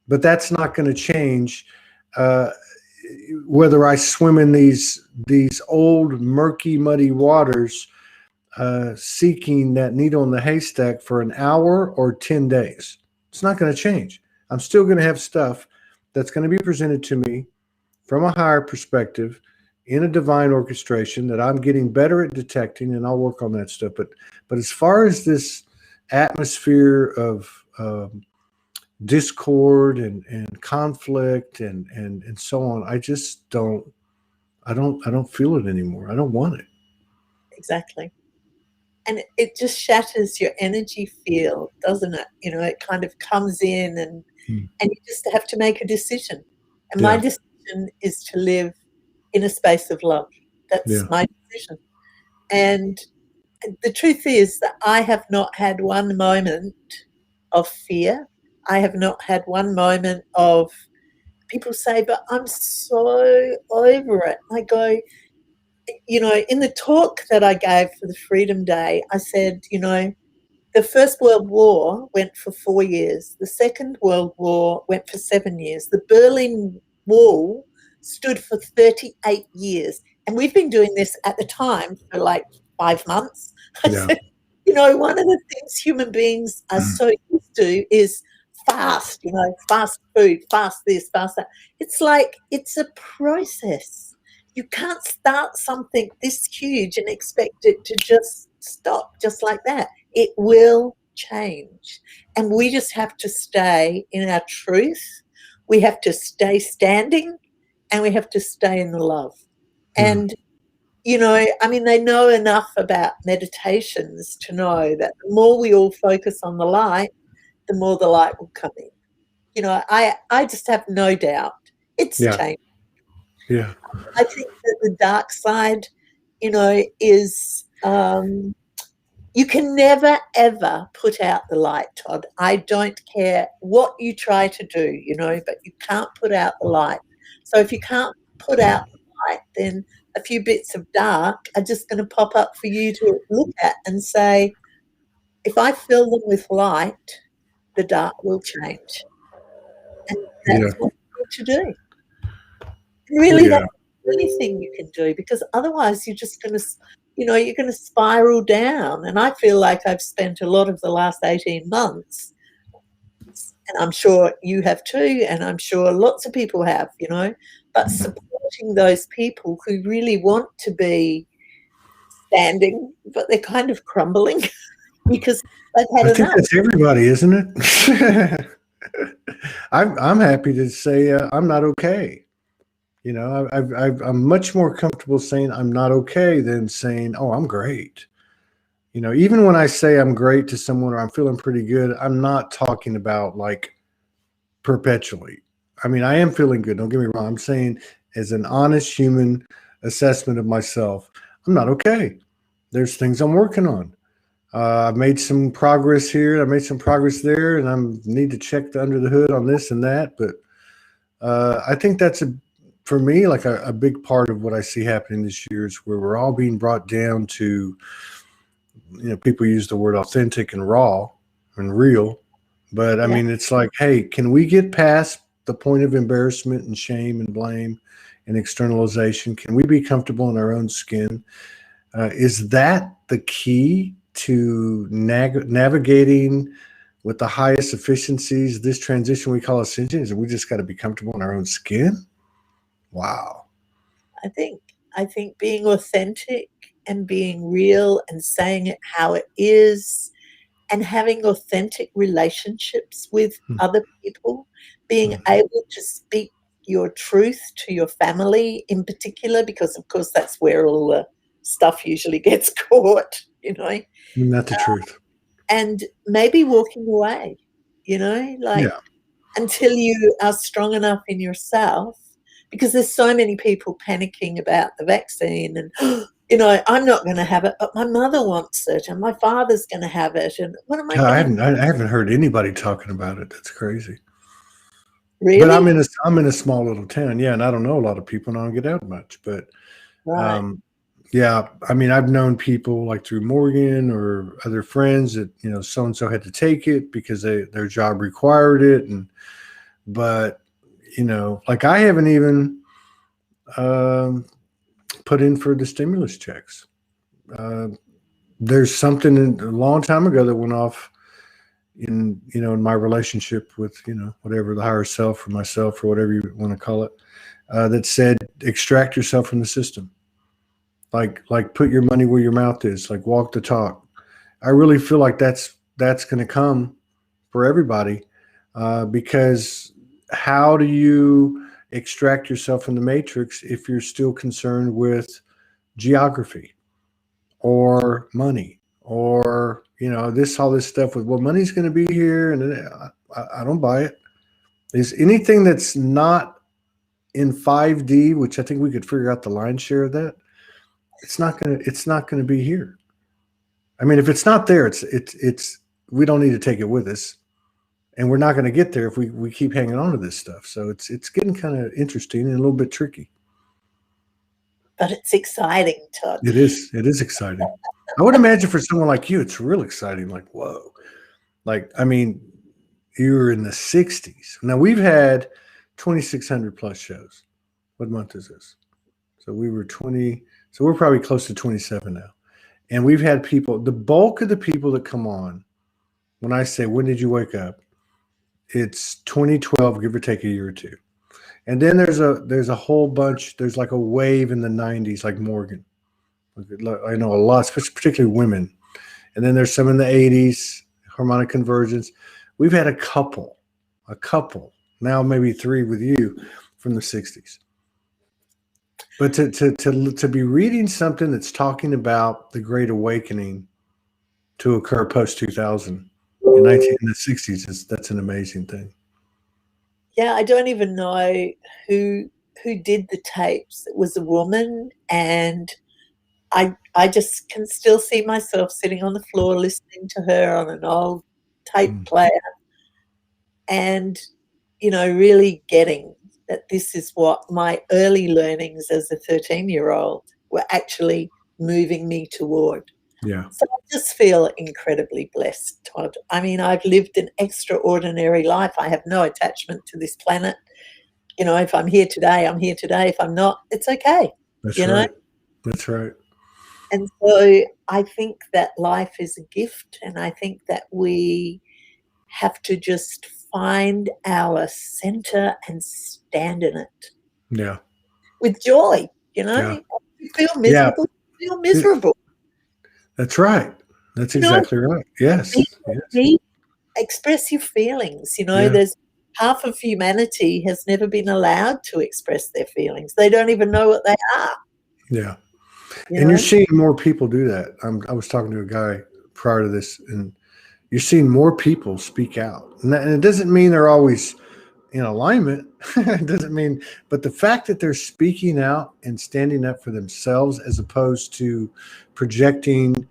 But that's not going to change whether I swim in these old, murky, muddy waters seeking that needle in the haystack for an hour or 10 days. It's not going to change. I'm still going to have stuff that's going to be presented to me from a higher perspective in a divine orchestration that I'm getting better at detecting, and I'll work on that stuff. But as far as this atmosphere of discord and conflict and so on, I just don't feel it anymore. I don't want it. Exactly. And it just shatters your energy field, doesn't it? You know, it kind of comes in and you just have to make a decision. And my decision is to live in a space of love. That's my decision. And the truth is that I have not had one moment of fear. I have not had one moment of people say, but I'm so over it. I go, you know, in the talk that I gave for the Freedom Day, I said, you know, the First World War went for 4 years. The Second World War went for 7 years. The Berlin Wall stood for 38 years. And we've been doing this at the time for like 5 months. I said, you know, one of the things human beings are so used to is fast, you know, fast food, fast this, fast that. It's like it's a process. You can't start something this huge and expect it to just stop just like that. It will change. And we just have to stay in our truth. We have to stay standing, and we have to stay in the love. And, you know, I mean, they know enough about meditations to know that the more we all focus on the light, the more the light will come in. You know, I just have no doubt it's changed. Yeah. I think that the dark side, you know, is you can never, ever put out the light, Todd. I don't care what you try to do, you know, but you can't put out the light. So if you can't put out the light, then a few bits of dark are just going to pop up for you to look at and say, if I fill them with light, the dark will change. And that's what you need to do. Really, that's the only thing you can do, because otherwise you're just going to, you know, you're going to spiral down. And I feel like I've spent a lot of the last 18 months, and I'm sure you have too, and I'm sure lots of people have, you know, but supporting those people who really want to be standing, but they're kind of crumbling because they've had enough. I think that's everybody, isn't it? I'm happy to say I'm not okay. You know, I'm much more comfortable saying I'm not okay than saying, oh, I'm great. You know, even when I say I'm great to someone or I'm feeling pretty good, I'm not talking about like perpetually. I mean, I am feeling good. Don't get me wrong. I'm saying as an honest human assessment of myself, I'm not okay. There's things I'm working on. I've made some progress here. I made some progress there, and I need to check the under the hood on this and that. But I think that's for me, like a big part of what I see happening this year is where we're all being brought down to, you know, people use the word authentic and raw and real. But I Yeah. mean, it's like, hey, can we get past the point of embarrassment and shame and blame and externalization? Can we be comfortable in our own skin? Is that the key to navigating with the highest efficiencies this transition we call ascension? Is that we just got to be comfortable in our own skin? Wow. I think being authentic and being real and saying it how it is and having authentic relationships with Hmm. other people, being able to speak your truth to your family in particular, because of course that's where all the stuff usually gets caught, you know, Not the truth. and maybe walking away, you know, like Yeah. until you are strong enough in yourself, because there's so many people panicking about the vaccine and, you know, I'm not going to have it, but my mother wants it and my father's going to have it. And what am I I going to haven't. I haven't heard anybody talking about it. That's crazy. But really? I'm in a small little town. Yeah, and I don't know a lot of people, and I don't get out much. But Right. um, yeah, I mean, I've known people like through Morgan or other friends that, you know, so and so had to take it because their job required it, and but you know, like I haven't even um, put in for the stimulus checks. Uh, there's something a long time ago that went off in, you know, in my relationship with, you know, whatever the higher self or myself or whatever you want to call it, that said extract yourself from the system, like put your money where your mouth is, like walk the talk. I really feel like that's going to come for everybody, because how do you extract yourself from the matrix if you're still concerned with geography or money or, you know, this all this stuff with, well, money's going to be here, and I don't buy it. Is anything that's not in 5D, which I think we could figure out the lion's share of that, it's not gonna be here. I mean, if it's not there, it's we don't need to take it with us, and we're not going to get there if we keep hanging on to this stuff. So it's getting kind of interesting and a little bit tricky. But it's exciting, Todd. It is exciting. I would imagine for someone like you, it's real exciting. Like, whoa. Like, I mean, you were in the 60s. Now we've had 2,600 plus shows. What month is this? So we were 20. So we're probably close to 27 now. And we've had people, the bulk of the people that come on, when I say, when did you wake up? It's 2012, give or take a year or two. And then there's a whole bunch, there's like a wave in the 90s, like Morgan. I know a lot, particularly women. And then there's some in the 80s, harmonic convergence. We've had a couple, now maybe three with you from the 60s. But to be reading something that's talking about the Great Awakening to occur post 2000 in the 60s, that's an amazing thing. Yeah, I don't even know who did the tapes. It was a woman, and I just can still see myself sitting on the floor listening to her on an old tape player, and you know, really getting that this is what my early learnings as a 13-year-old were actually moving me toward. Yeah. So I just feel incredibly blessed, Todd. I mean, I've lived an extraordinary life. I have no attachment to this planet. You know, if I'm here today, I'm here today. If I'm not, it's okay. That's You know? right. That's right. And so I think that life is a gift, and I think that we have to just find our center and stand in it. Yeah. With joy, you know? Yeah. If you feel Yeah. miserable, feel miserable. That's right. That's You know, exactly right. Yes. be Yes. happy, express your feelings. Yeah. There's half of humanity has never been allowed to express their feelings. They don't even know what they are. Yeah. You And know? you're seeing more people do that. I was talking to a guy prior to this, and you're seeing more people speak out. And it doesn't mean they're always in alignment. It doesn't mean, but the fact that they're speaking out and standing up for themselves as opposed to projecting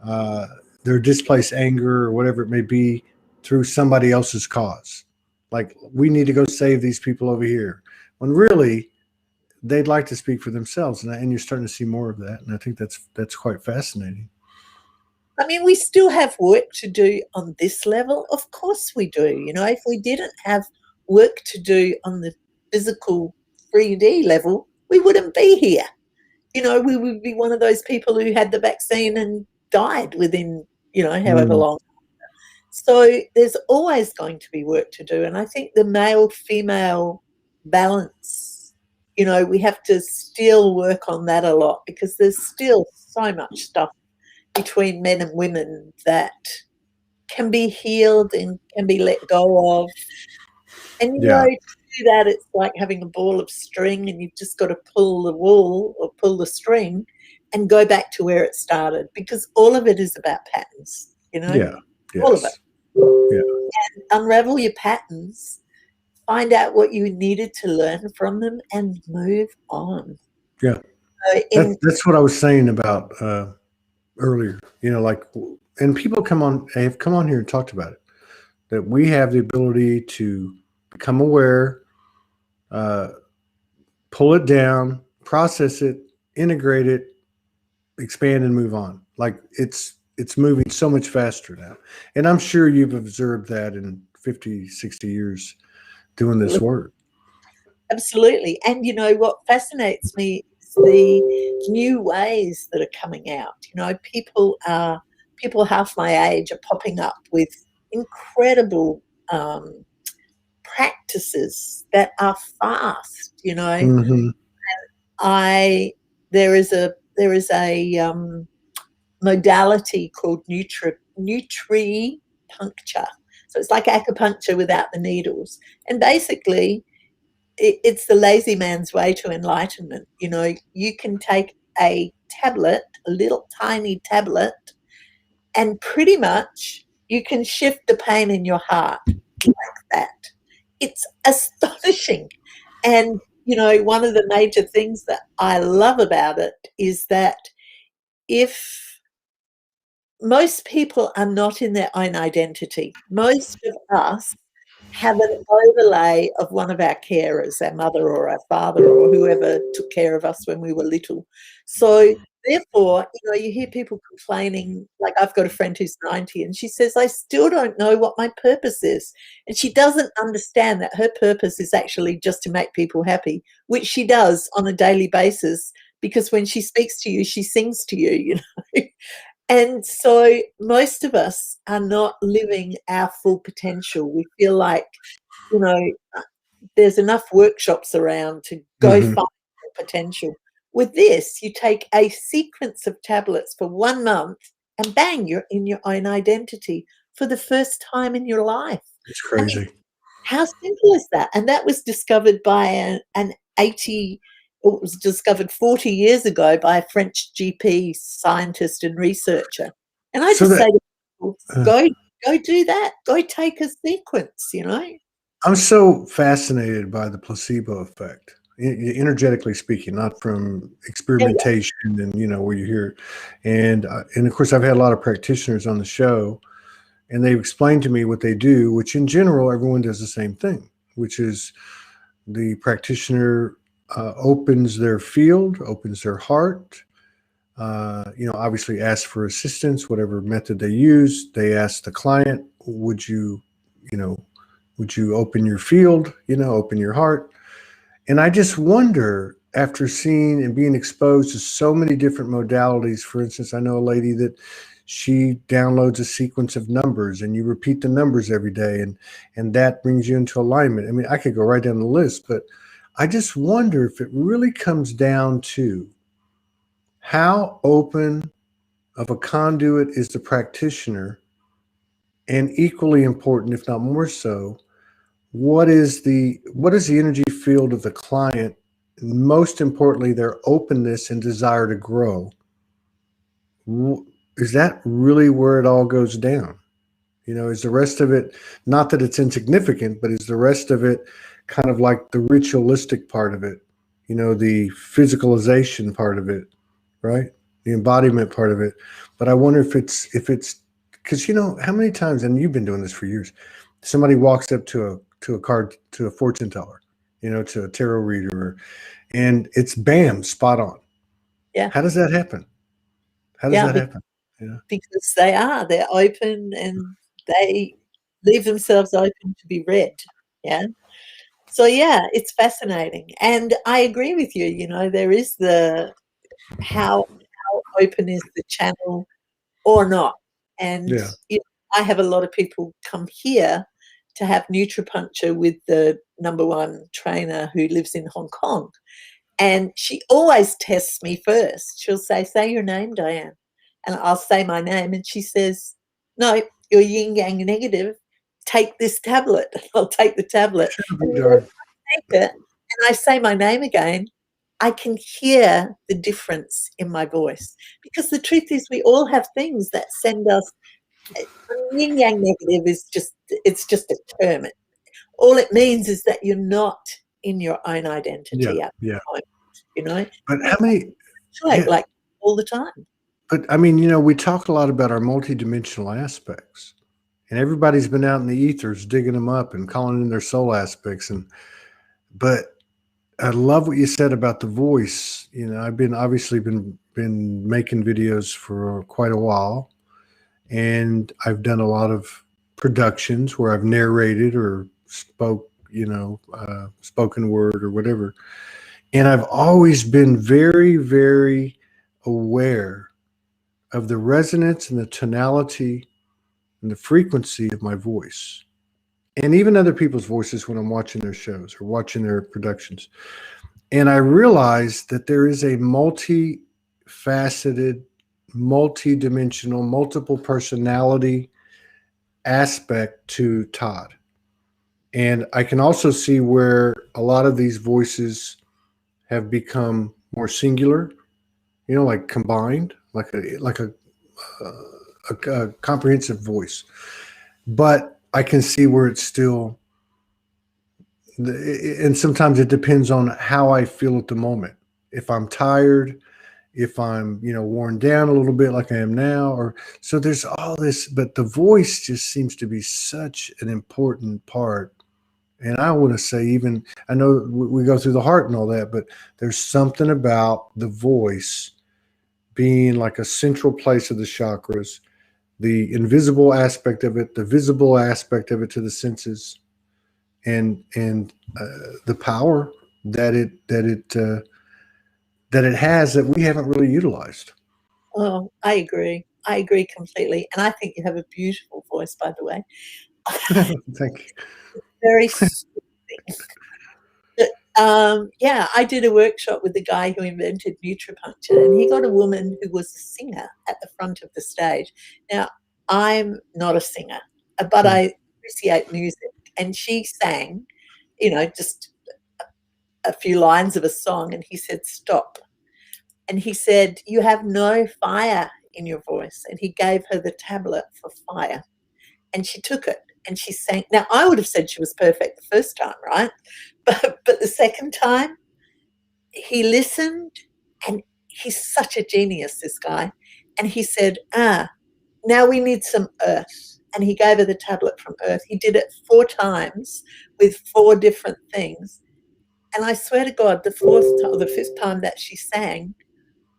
uh, their displaced anger or whatever it may be through somebody else's cause. Like, we need to go save these people over here. When really, they'd like to speak for themselves. And you're starting to see more of that. And I think that's quite fascinating. I mean, we still have work to do on this level. Of course we do. If we didn't have work to do on the physical 3D level, we wouldn't be here. We would be one of those people who had the vaccine and died within, however long. So there's always going to be work to do. And I think the male-female balance, we have to still work on that a lot, because there's still so much stuff between men and women that can be healed and can be let go of. And, Yeah. to do that, it's like having a ball of string, and you've just got to pull the wool or pull the string and go back to where it started, because all of it is about patterns, Yeah. Yes. all of it. Yeah. And unravel your patterns, find out what you needed to learn from them, and move on. Yeah. That's what I was saying about earlier, and people have come on here and talked about it, that we have the ability to become aware, pull it down, process it, integrate it, expand and move on. Like, it's moving so much faster now. And I'm sure you've observed that in 50, 60 years doing this work. Absolutely. And what fascinates me is the new ways that are coming out. People half my age are popping up with incredible practices that are fast. Mm-hmm. There is a modality called nutripuncture. So it's like acupuncture without the needles. And basically, it's the lazy man's way to enlightenment. You can take a tablet, a little tiny tablet, and pretty much you can shift the pain in your heart like that. It's astonishing. And, one of the major things that I love about it is that if most people are not in their own identity, most of us have an overlay of one of our carers, our mother or our father or whoever took care of us when we were little. So therefore, you hear people complaining, like I've got a friend who's 90 and she says, I still don't know what my purpose is. And she doesn't understand that her purpose is actually just to make people happy, which she does on a daily basis, because when she speaks to you, she sings to you, And so most of us are not living our full potential. We feel like, there's enough workshops around to go Mm-hmm. find your potential. With this, you take a sequence of tablets for 1 month and bang, you're in your own identity for the first time in your life. It's crazy. How simple is that? And that was discovered by it was discovered 40 years ago by a French GP scientist and researcher. And I say to people, go do that. Go take a sequence, I'm so fascinated by the placebo effect, energetically speaking, not from experimentation and, where you hear. And of course, I've had a lot of practitioners on the show, and they've explained to me what they do, which in general, everyone does the same thing, which is the practitioner opens their field, opens their heart, obviously asks for assistance, whatever method they use. They ask the client, would you open your field, open your heart? And I just wonder, after seeing and being exposed to so many different modalities, for instance, I know a lady that she downloads a sequence of numbers and you repeat the numbers every day and that brings you into alignment. I mean, I could go right down the list, but I just wonder if it really comes down to how open of a conduit is the practitioner And equally important, if not more so, what is the energy field of the client? Most importantly, their openness and desire to grow. Is that really where it all goes down? Is the rest of it, not that it's insignificant, but is the rest of it kind of like the ritualistic part of it, the physicalization part of it, right? The embodiment part of it. But I wonder if it's because how many times, and you've been doing this for years, somebody walks up to a fortune teller, to a tarot reader, and it's bam, spot on. Yeah. How does that happen? How does that happen? Because they're open and they leave themselves open to be read. Yeah. So yeah, it's fascinating. And I agree with you, there is how open is the channel or not. And I have a lot of people come here to have nutripuncture with the #1 trainer who lives in Hong Kong. And she always tests me first. She'll say your name, Diane. And I'll say my name. And she says, no, you're yin yang negative. Take this tablet. I'll take the tablet. And I take it, and I say my name again. I can hear the difference in my voice. Because the truth is, we all have things that send us. Yin yang negative is it's just a term. All it means is that you're not in your own identity at the moment, But how many? Like all the time. But I mean, we talk a lot about our multidimensional aspects, and everybody's been out in the ethers digging them up and calling in their soul aspects. But I love what you said about the voice. I've been making videos for quite a while, and I've done a lot of productions where I've narrated or spoken word or whatever. And I've always been very, very aware of the resonance and the tonality and the frequency of my voice, and even other people's voices when I'm watching their shows or watching their productions. And I realized that there is a multifaceted, multi-dimensional, multiple personality aspect to Todd. And I can also see where a lot of these voices have become more singular, like combined, like a comprehensive voice. But I can see where it's still, and sometimes it depends on how I feel at the moment. If I'm tired, if I'm, worn down a little bit like I am now, so there's all this, but the voice just seems to be such an important part. And I want to say, even, I know we go through the heart and all that, but there's something about the voice being like a central place of the chakras, the invisible aspect of it, the visible aspect of it to the senses, and the power that it has that we haven't really utilized. Oh, I agree. I agree completely. And I think you have a beautiful voice, by the way. Thank you. Very soothing. Yeah, I did a workshop with the guy who invented nutripuncture, and he got a woman who was a singer at the front of the stage. Now, I'm not a singer, but I appreciate music. And she sang, just a few lines of a song, and he said, stop. And he said, you have no fire in your voice. And he gave her the tablet for fire. And she took it and she sang. Now, I would have said she was perfect the first time, right? But the second time, he listened, and he's such a genius, this guy. And he said, now we need some earth. And he gave her the tablet from earth. He did it 4 times with 4 different things. And I swear to God, the 5th time that she sang,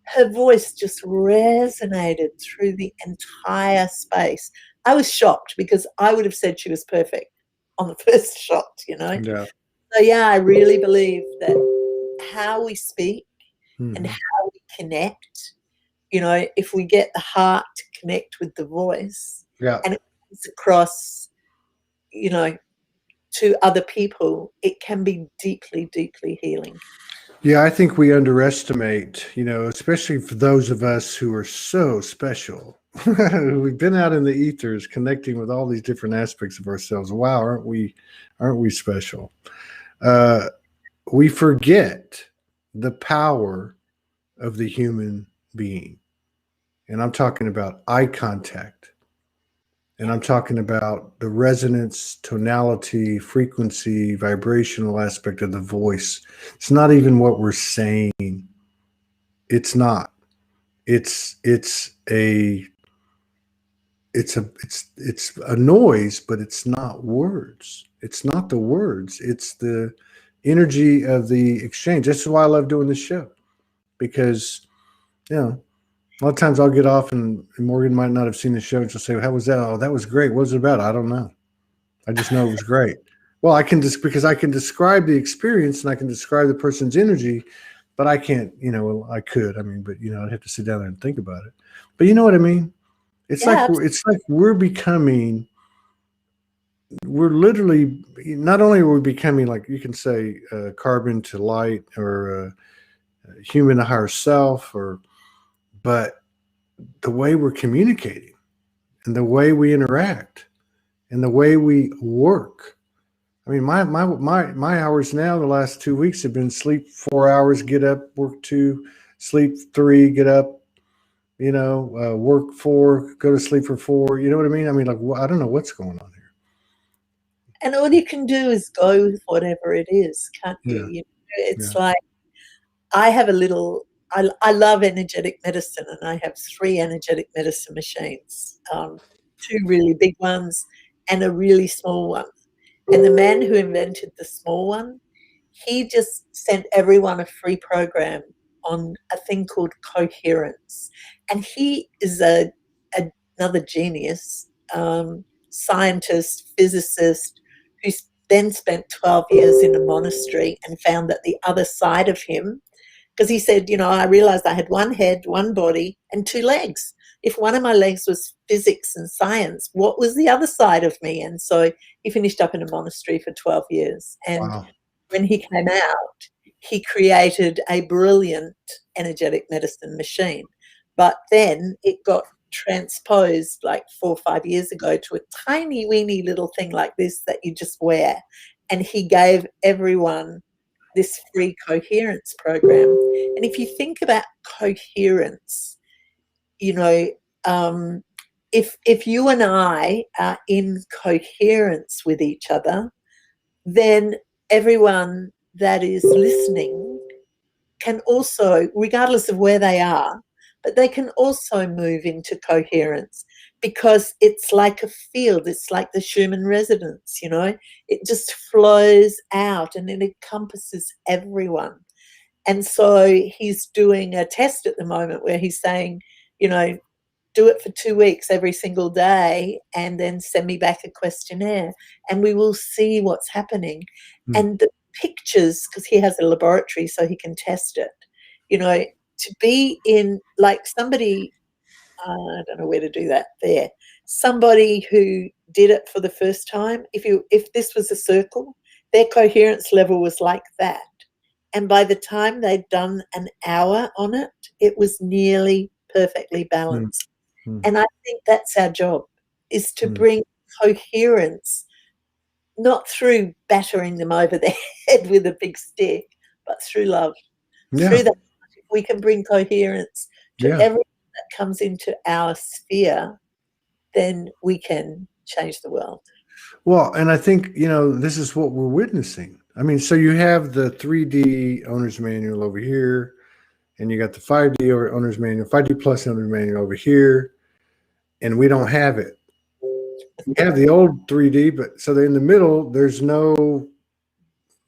her voice just resonated through the entire space. I was shocked because I would have said she was perfect on the first shot, Yeah. So, yeah, I really believe that how we speak and how we connect, if we get the heart to connect with the voice and it comes across, to other people, it can be deeply, deeply healing. Yeah, I think we underestimate, especially for those of us who are so special, we've been out in the ethers connecting with all these different aspects of ourselves. Wow, aren't we special? We forget the power of the human being. And I'm talking about eye contact. And I'm talking about the resonance, tonality, frequency, vibrational aspect of the voice. It's not even what we're saying. It's not. It's a noise, but it's not words. It's not the words. It's the energy of the exchange. That's why I love doing this show, because a lot of times I'll get off and Morgan might not have seen the show, and she'll say, "How was that?" "Oh, that was great." "What was it about?" "I don't know. I just know it was great." Well, I can just because I can describe the experience and I can describe the person's energy, but I can't. I could. I mean, but I'd have to sit down there and think about it. But you know what I mean? It's like we're becoming. We're literally not only are we becoming, like you can say, carbon to light, or human to higher self, but the way we're communicating and the way we interact and the way we work. I mean, my hours now, the last 2 weeks have been sleep 4 hours, get up, work 2, sleep 3, get up, work 4, go to sleep for 4. You know what I mean? I mean, like, I don't know what's going on here. And all you can do is go with whatever it is, can't you? Yeah. It's like, I have I love energetic medicine, and I have 3 energetic medicine machines, 2 really big ones and a really small one. And the man who invented the small one, he just sent everyone a free program on a thing called coherence. And he is another genius, scientist, physicist, who then spent 12 years in a monastery and found that the other side of him, because he said, I realized I had 1 head, 1 body, and 2 legs. If one of my legs was physics and science, what was the other side of me? And so he finished up in a monastery for 12 years. And when he came out, he created a brilliant energetic medicine machine. But then it got transposed like 4 or 5 years ago to a tiny, weeny little thing like this that you just wear. And he gave everyone this free coherence program. And if you think about coherence, if you and I are in coherence with each other, then everyone that is listening can also, regardless of where they are, but they can also move into coherence, because it's like a field. It's like the Schumann resonance, it just flows out and it encompasses everyone. And so he's doing a test at the moment where he's saying, do it for 2 weeks every single day and then send me back a questionnaire and we will see what's happening. And the pictures, because he has a laboratory so he can test it, to be in, like, somebody, I don't know where to do that there, somebody who did it for the first time, if this was a circle, their coherence level was like that. And by the time they'd done an hour on it, it was nearly perfectly balanced. And I think that's our job, is to bring coherence, not through battering them over the head with a big stick, but through love. Through that, if we can bring coherence to everything that comes into our sphere, then we can change the world. Well, and I think, this is what we're witnessing. I mean, so you have the 3D owner's manual over here, and you got the 5D owner's manual, 5D plus owner's manual over here, and we don't have it. We have the old 3D, but so in the middle, there's no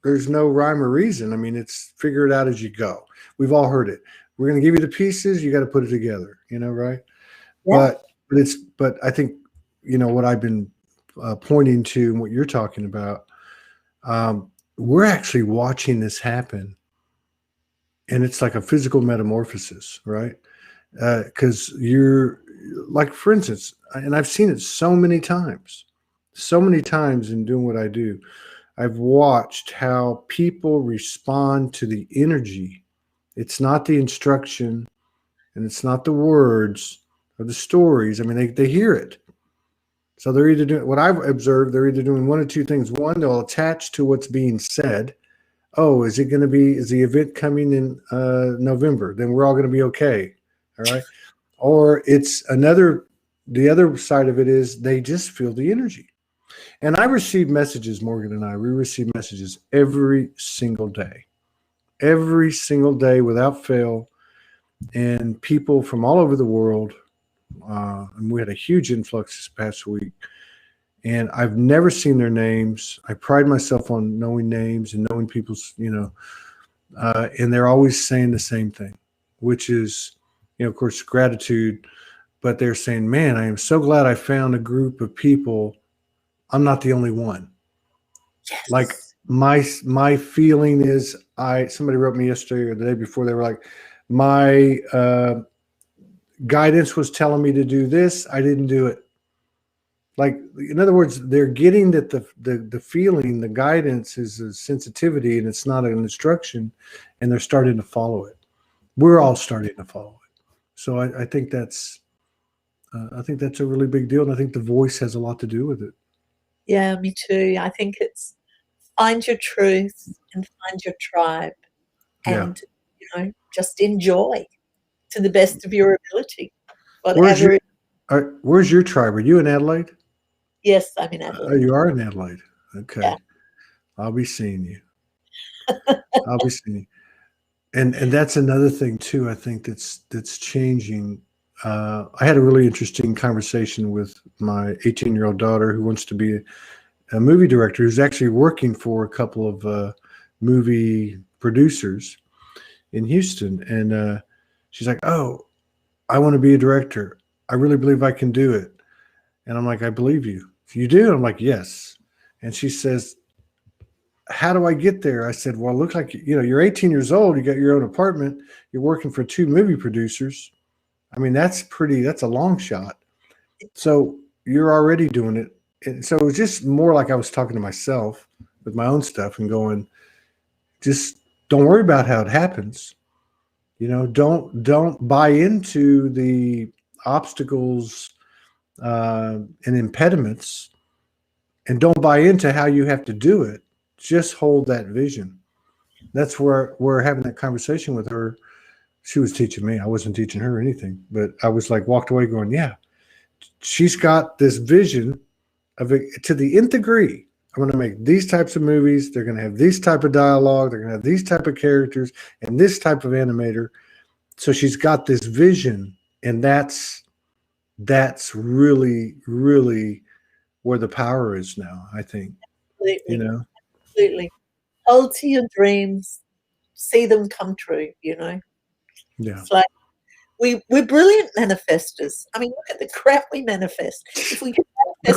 rhyme or reason. I mean, it's figure it out as you go. We've all heard it. We're going to give you the pieces. You got to put it together, right? Yeah. But I think, what I've been pointing to and what you're talking about, we're actually watching this happen. And it's like a physical metamorphosis, right? Because you're like, for instance, and I've seen it so many times in doing what I do. I've watched how people respond to the energy. It's not the instruction and it's not the words. or the stories. I mean, they hear it. So they're either doing what I've observed. They're either doing one of two things. One, they'll attach to what's being said. Oh, is the event coming in November? Then we're all going to be okay. All right. Or it's the other side of it is they just feel the energy. And I receive messages, Morgan and we receive messages every single day without fail. And people from all over the world. And we had a huge influx this past week. And I've never seen their names. I pride myself on knowing names and knowing people's, and they're always saying the same thing, which is, of course, gratitude. But they're saying, man, I am so glad I found a group of people. I'm not the only one. Yes. Like my feeling is somebody wrote me yesterday or the day before, they were like, my guidance was telling me to do this. I didn't do it. Like, in other words, they're getting that the feeling, the guidance is a sensitivity and it's not an instruction, and they're starting to follow it. We're all starting to follow it. So I think that's a really big deal. And I think the voice has a lot to do with it. Yeah, me too. I think it's find your truth and find your tribe, and just enjoy to the best of your ability. Where's your tribe? Are you in Adelaide? Yes, I'm in Adelaide. Oh, you are in Adelaide. Okay. Yeah. I'll be seeing you. I'll be seeing you. And that's another thing too, I think that's changing. I had a really interesting conversation with my 18-year-old daughter who wants to be a movie director, who's actually working for a couple of movie producers in Houston. And she's like, oh, I want to be a director. I really believe I can do it. And I'm like, I believe you. You do? I'm like, yes. And she says, how do I get there? I said, well, look like, you're 18 years old. You got your own apartment. You're working for 2 movie producers. I mean, that's a long shot. So you're already doing it. And so it was just more like I was talking to myself with my own stuff and going, just don't worry about how it happens. Don't buy into the obstacles and impediments, and don't buy into how you have to do it. Just hold that vision. That's where we're having that conversation with her. She was teaching me. I wasn't teaching her anything, but I was like walked away going, yeah, she's got this vision of it to the nth degree. I'm going to make these types of movies. They're going to have these type of dialogue. They're going to have these type of characters and this type of animator. So she's got this vision, and that's really, really where the power is now, I think. Absolutely. Absolutely. Hold to your dreams, see them come true, Yeah. It's like we're brilliant manifestors. I mean, look at the crap we manifest. If we look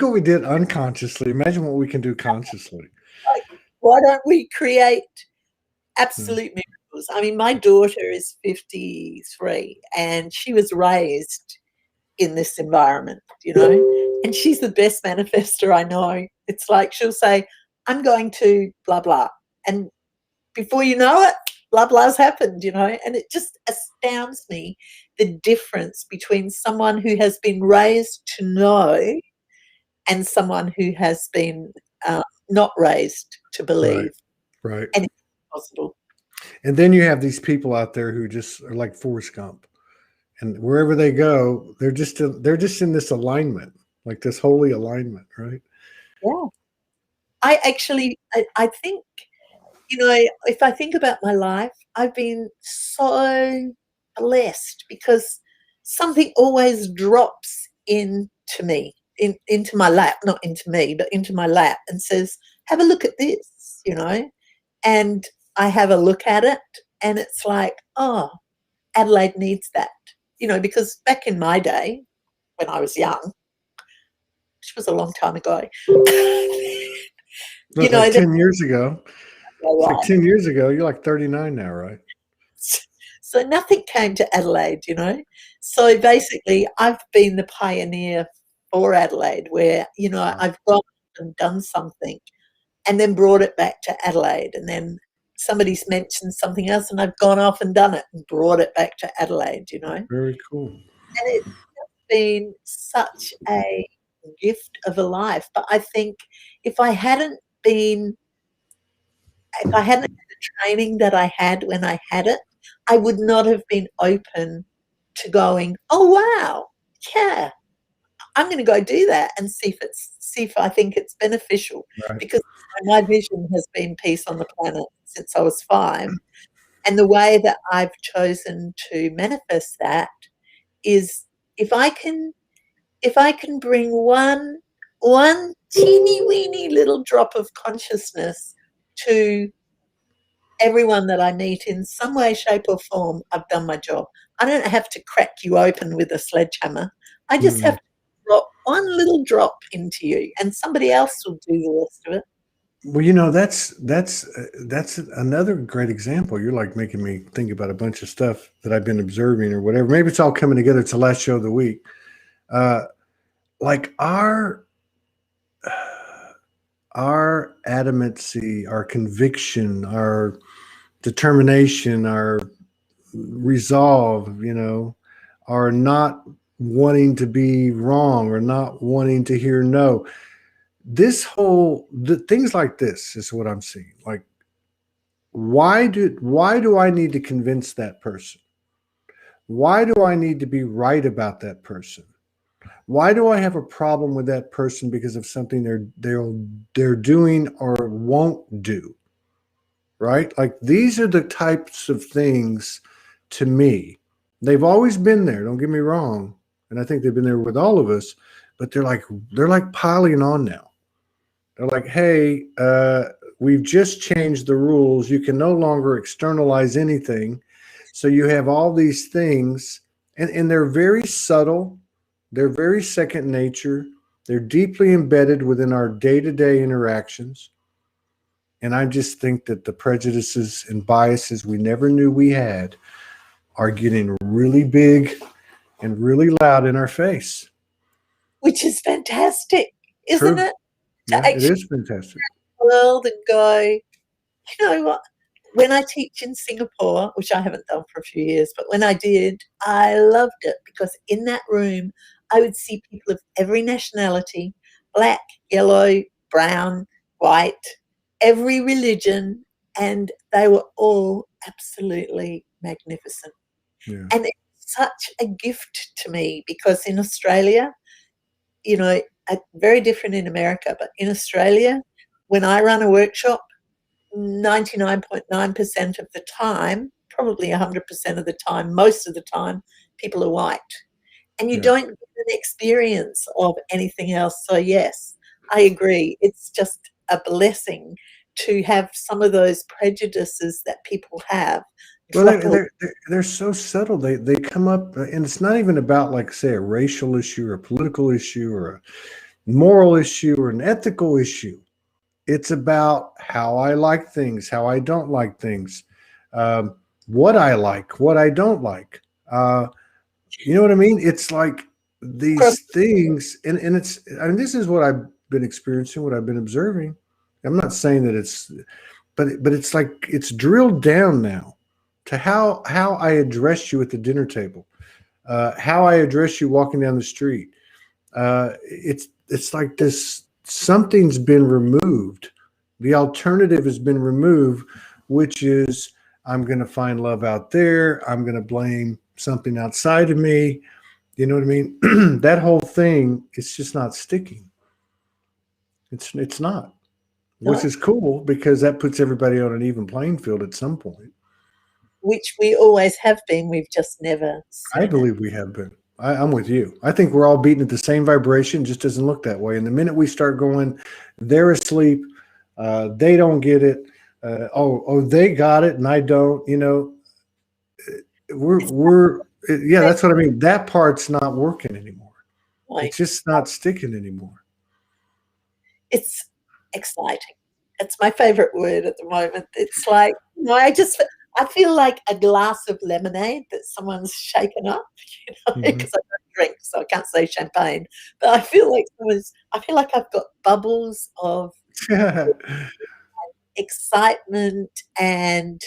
what we did unconsciously. Imagine what we can do consciously. Like, why don't we create absolute miracles? I mean, my daughter is 53 and she was raised in this environment, and she's the best manifester I know. It's like she'll say, I'm going to blah, blah. And before you know it, blah, blah's happened, and it just astounds me the difference between someone who has been raised to know and someone who has been not raised to believe. Right. And it's possible. And then you have these people out there who just are like Forrest Gump. And wherever they go, they're just in this alignment, like this holy alignment, right? Yeah. I think, if I think about my life, I've been so blessed because something always drops into me, into my lap, not into me, but into my lap, and says, have a look at this, and I have a look at it, and it's like, oh, Adelaide needs that, because back in my day when I was young, which was a long time ago, like 10 years ago. It's like 10 years ago. You're like 39 now, right? So nothing came to Adelaide, So basically, I've been the pioneer for Adelaide where, I've gone and done something and then brought it back to Adelaide. And then somebody's mentioned something else and I've gone off and done it and brought it back to Adelaide, Very cool. And it's been such a gift of a life. But I think if I hadn't had the training that I had when I had it, I would not have been open to going, oh wow, yeah, I'm going to go do that and see if I think it's beneficial. Right. Because my vision has been peace on the planet since I was 5. And the way that I've chosen to manifest that is if I can bring one teeny weeny little drop of consciousness to everyone that I meet in some way, shape, or form, I've done my job. I don't have to crack you open with a sledgehammer. I just have to drop one little drop into you, and somebody else will do the rest of it. Well, that's another great example. You're like making me think about a bunch of stuff that I've been observing or whatever. Maybe it's all coming together. It's the last show of the week. Like our adamancy, our conviction, our determination, our resolve, are not wanting to be wrong or not wanting to hear no. The things like this is what I'm seeing. Like, why do I need to convince that person? Why do I need to be right about that person? Why do I have a problem with that person because of something they're doing or won't do? Right? Like, these are the types of things, to me. They've always been there, don't get me wrong. And I think they've been there with all of us, but they're like piling on now. They're like, hey, we've just changed the rules. You can no longer externalize anything. So you have all these things, and they're very subtle. They're very second nature. They're deeply embedded within our day-to-day interactions. And I just think that the prejudices and biases we never knew we had are getting really big and really loud in our face. Which is fantastic, isn't True. it? Yeah, it is fantastic. World and go, you know what? When I teach in Singapore, which I haven't done for a few years, but when I did, I loved it because in that room, I would see people of every nationality, black, yellow, brown, white, every religion, and they were all absolutely magnificent. Yeah. And it's such a gift to me because in Australia, very different in America, but in Australia, when I run a workshop, 99.9% of the time, probably 100% of the time, most of the time, people are white. And you don't get an experience of anything else. So, yes, I agree. It's just a blessing to have some of those prejudices that people have. Well, they're so subtle. They come up, and it's not even about, like, say, a racial issue or a political issue or a moral issue or an ethical issue. It's about how I like things, how I don't like things, what I like, what I don't like. You know what I mean? It's like these things, and this is what I've been experiencing, what I've been observing. I'm not saying that but it's like it's drilled down now to how I address you at the dinner table, how I address you walking down the street. It's like this. Something's been removed. The alternative has been removed, which is I'm going to find love out there. I'm going to blame something outside of me. You know what I mean? That whole thing, it's just not sticking. It's not, which is cool because that puts everybody on an even playing field at some point. Which we always have been. We've just never seen I believe we have been. I'm with you. I think we're all beating at the same vibration. Just doesn't look that way. And the minute we start going, they're asleep, they don't get it. They got it and I don't. That's what I mean. That part's not working anymore. It's just not sticking anymore. It's exciting. It's my favorite word at the moment. It's like, I feel like a glass of lemonade that someone's shaken up, because I don't drink, so I can't say champagne. But I feel like I've got bubbles of excitement and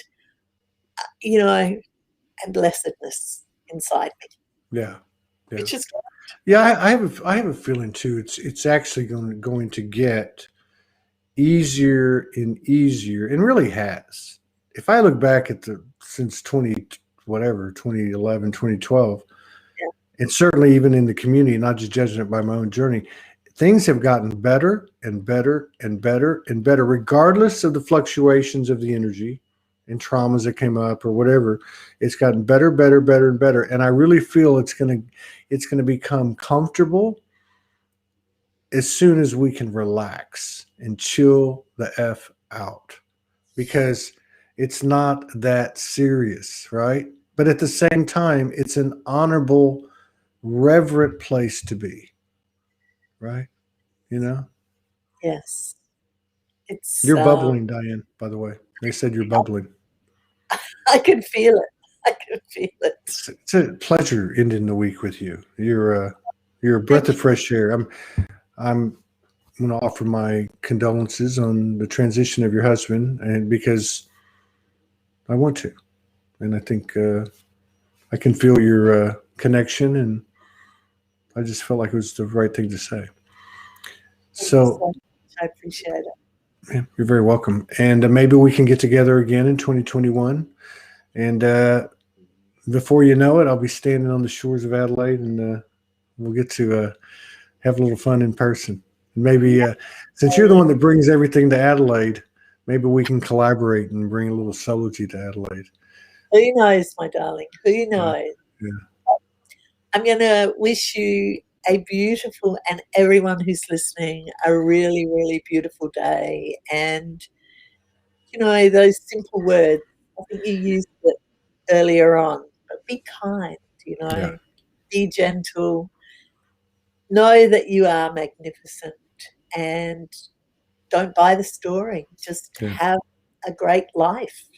and blessedness inside me. Yeah. Yeah. which is Yeah, I have a feeling too. It's actually going to get easier and easier, and really has. If I look back at the since 2011, 2012, yeah, and certainly even in the community, not just judging it by my own journey, things have gotten better and better and better and better, regardless of the fluctuations of the energy and traumas that came up or whatever. It's gotten better, better, better, and better. And I really feel it's gonna become comfortable as soon as we can relax and chill the F out, because it's not that serious, right? But at the same time, it's an honorable, reverent place to be, right? You know, yes. It's you're bubbling, Diane, by the way. They said you're bubbling. I can feel it. I can feel it. It's a pleasure ending the week with you. You're a breath of fresh air. I'm going to offer my condolences on the transition of your husband, and because I want to, and I think I can feel your connection, and I just felt like it was the right thing to say. Thank you So, so much. I appreciate it. yeah, you're very welcome, and maybe we can get together again in 2021, and before you know it, I'll be standing on the shores of Adelaide, and we'll get to have a little fun in person. Maybe since you're the one that brings everything to Adelaide, maybe we can collaborate and bring a little Soulogy to Adelaide. Who knows, my darling? Who knows? Yeah. I'm going to wish you a beautiful, and everyone who's listening, a really, really beautiful day. And, you know, those simple words, I think you used it earlier on, but be kind, you know, Yeah. be gentle, know that you are magnificent, and don't buy the story. Just Yeah. have a great life.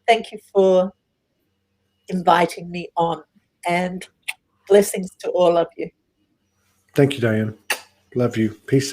Thank you for inviting me on, and blessings to all of you. Thank you, Diane. Love you. Peace.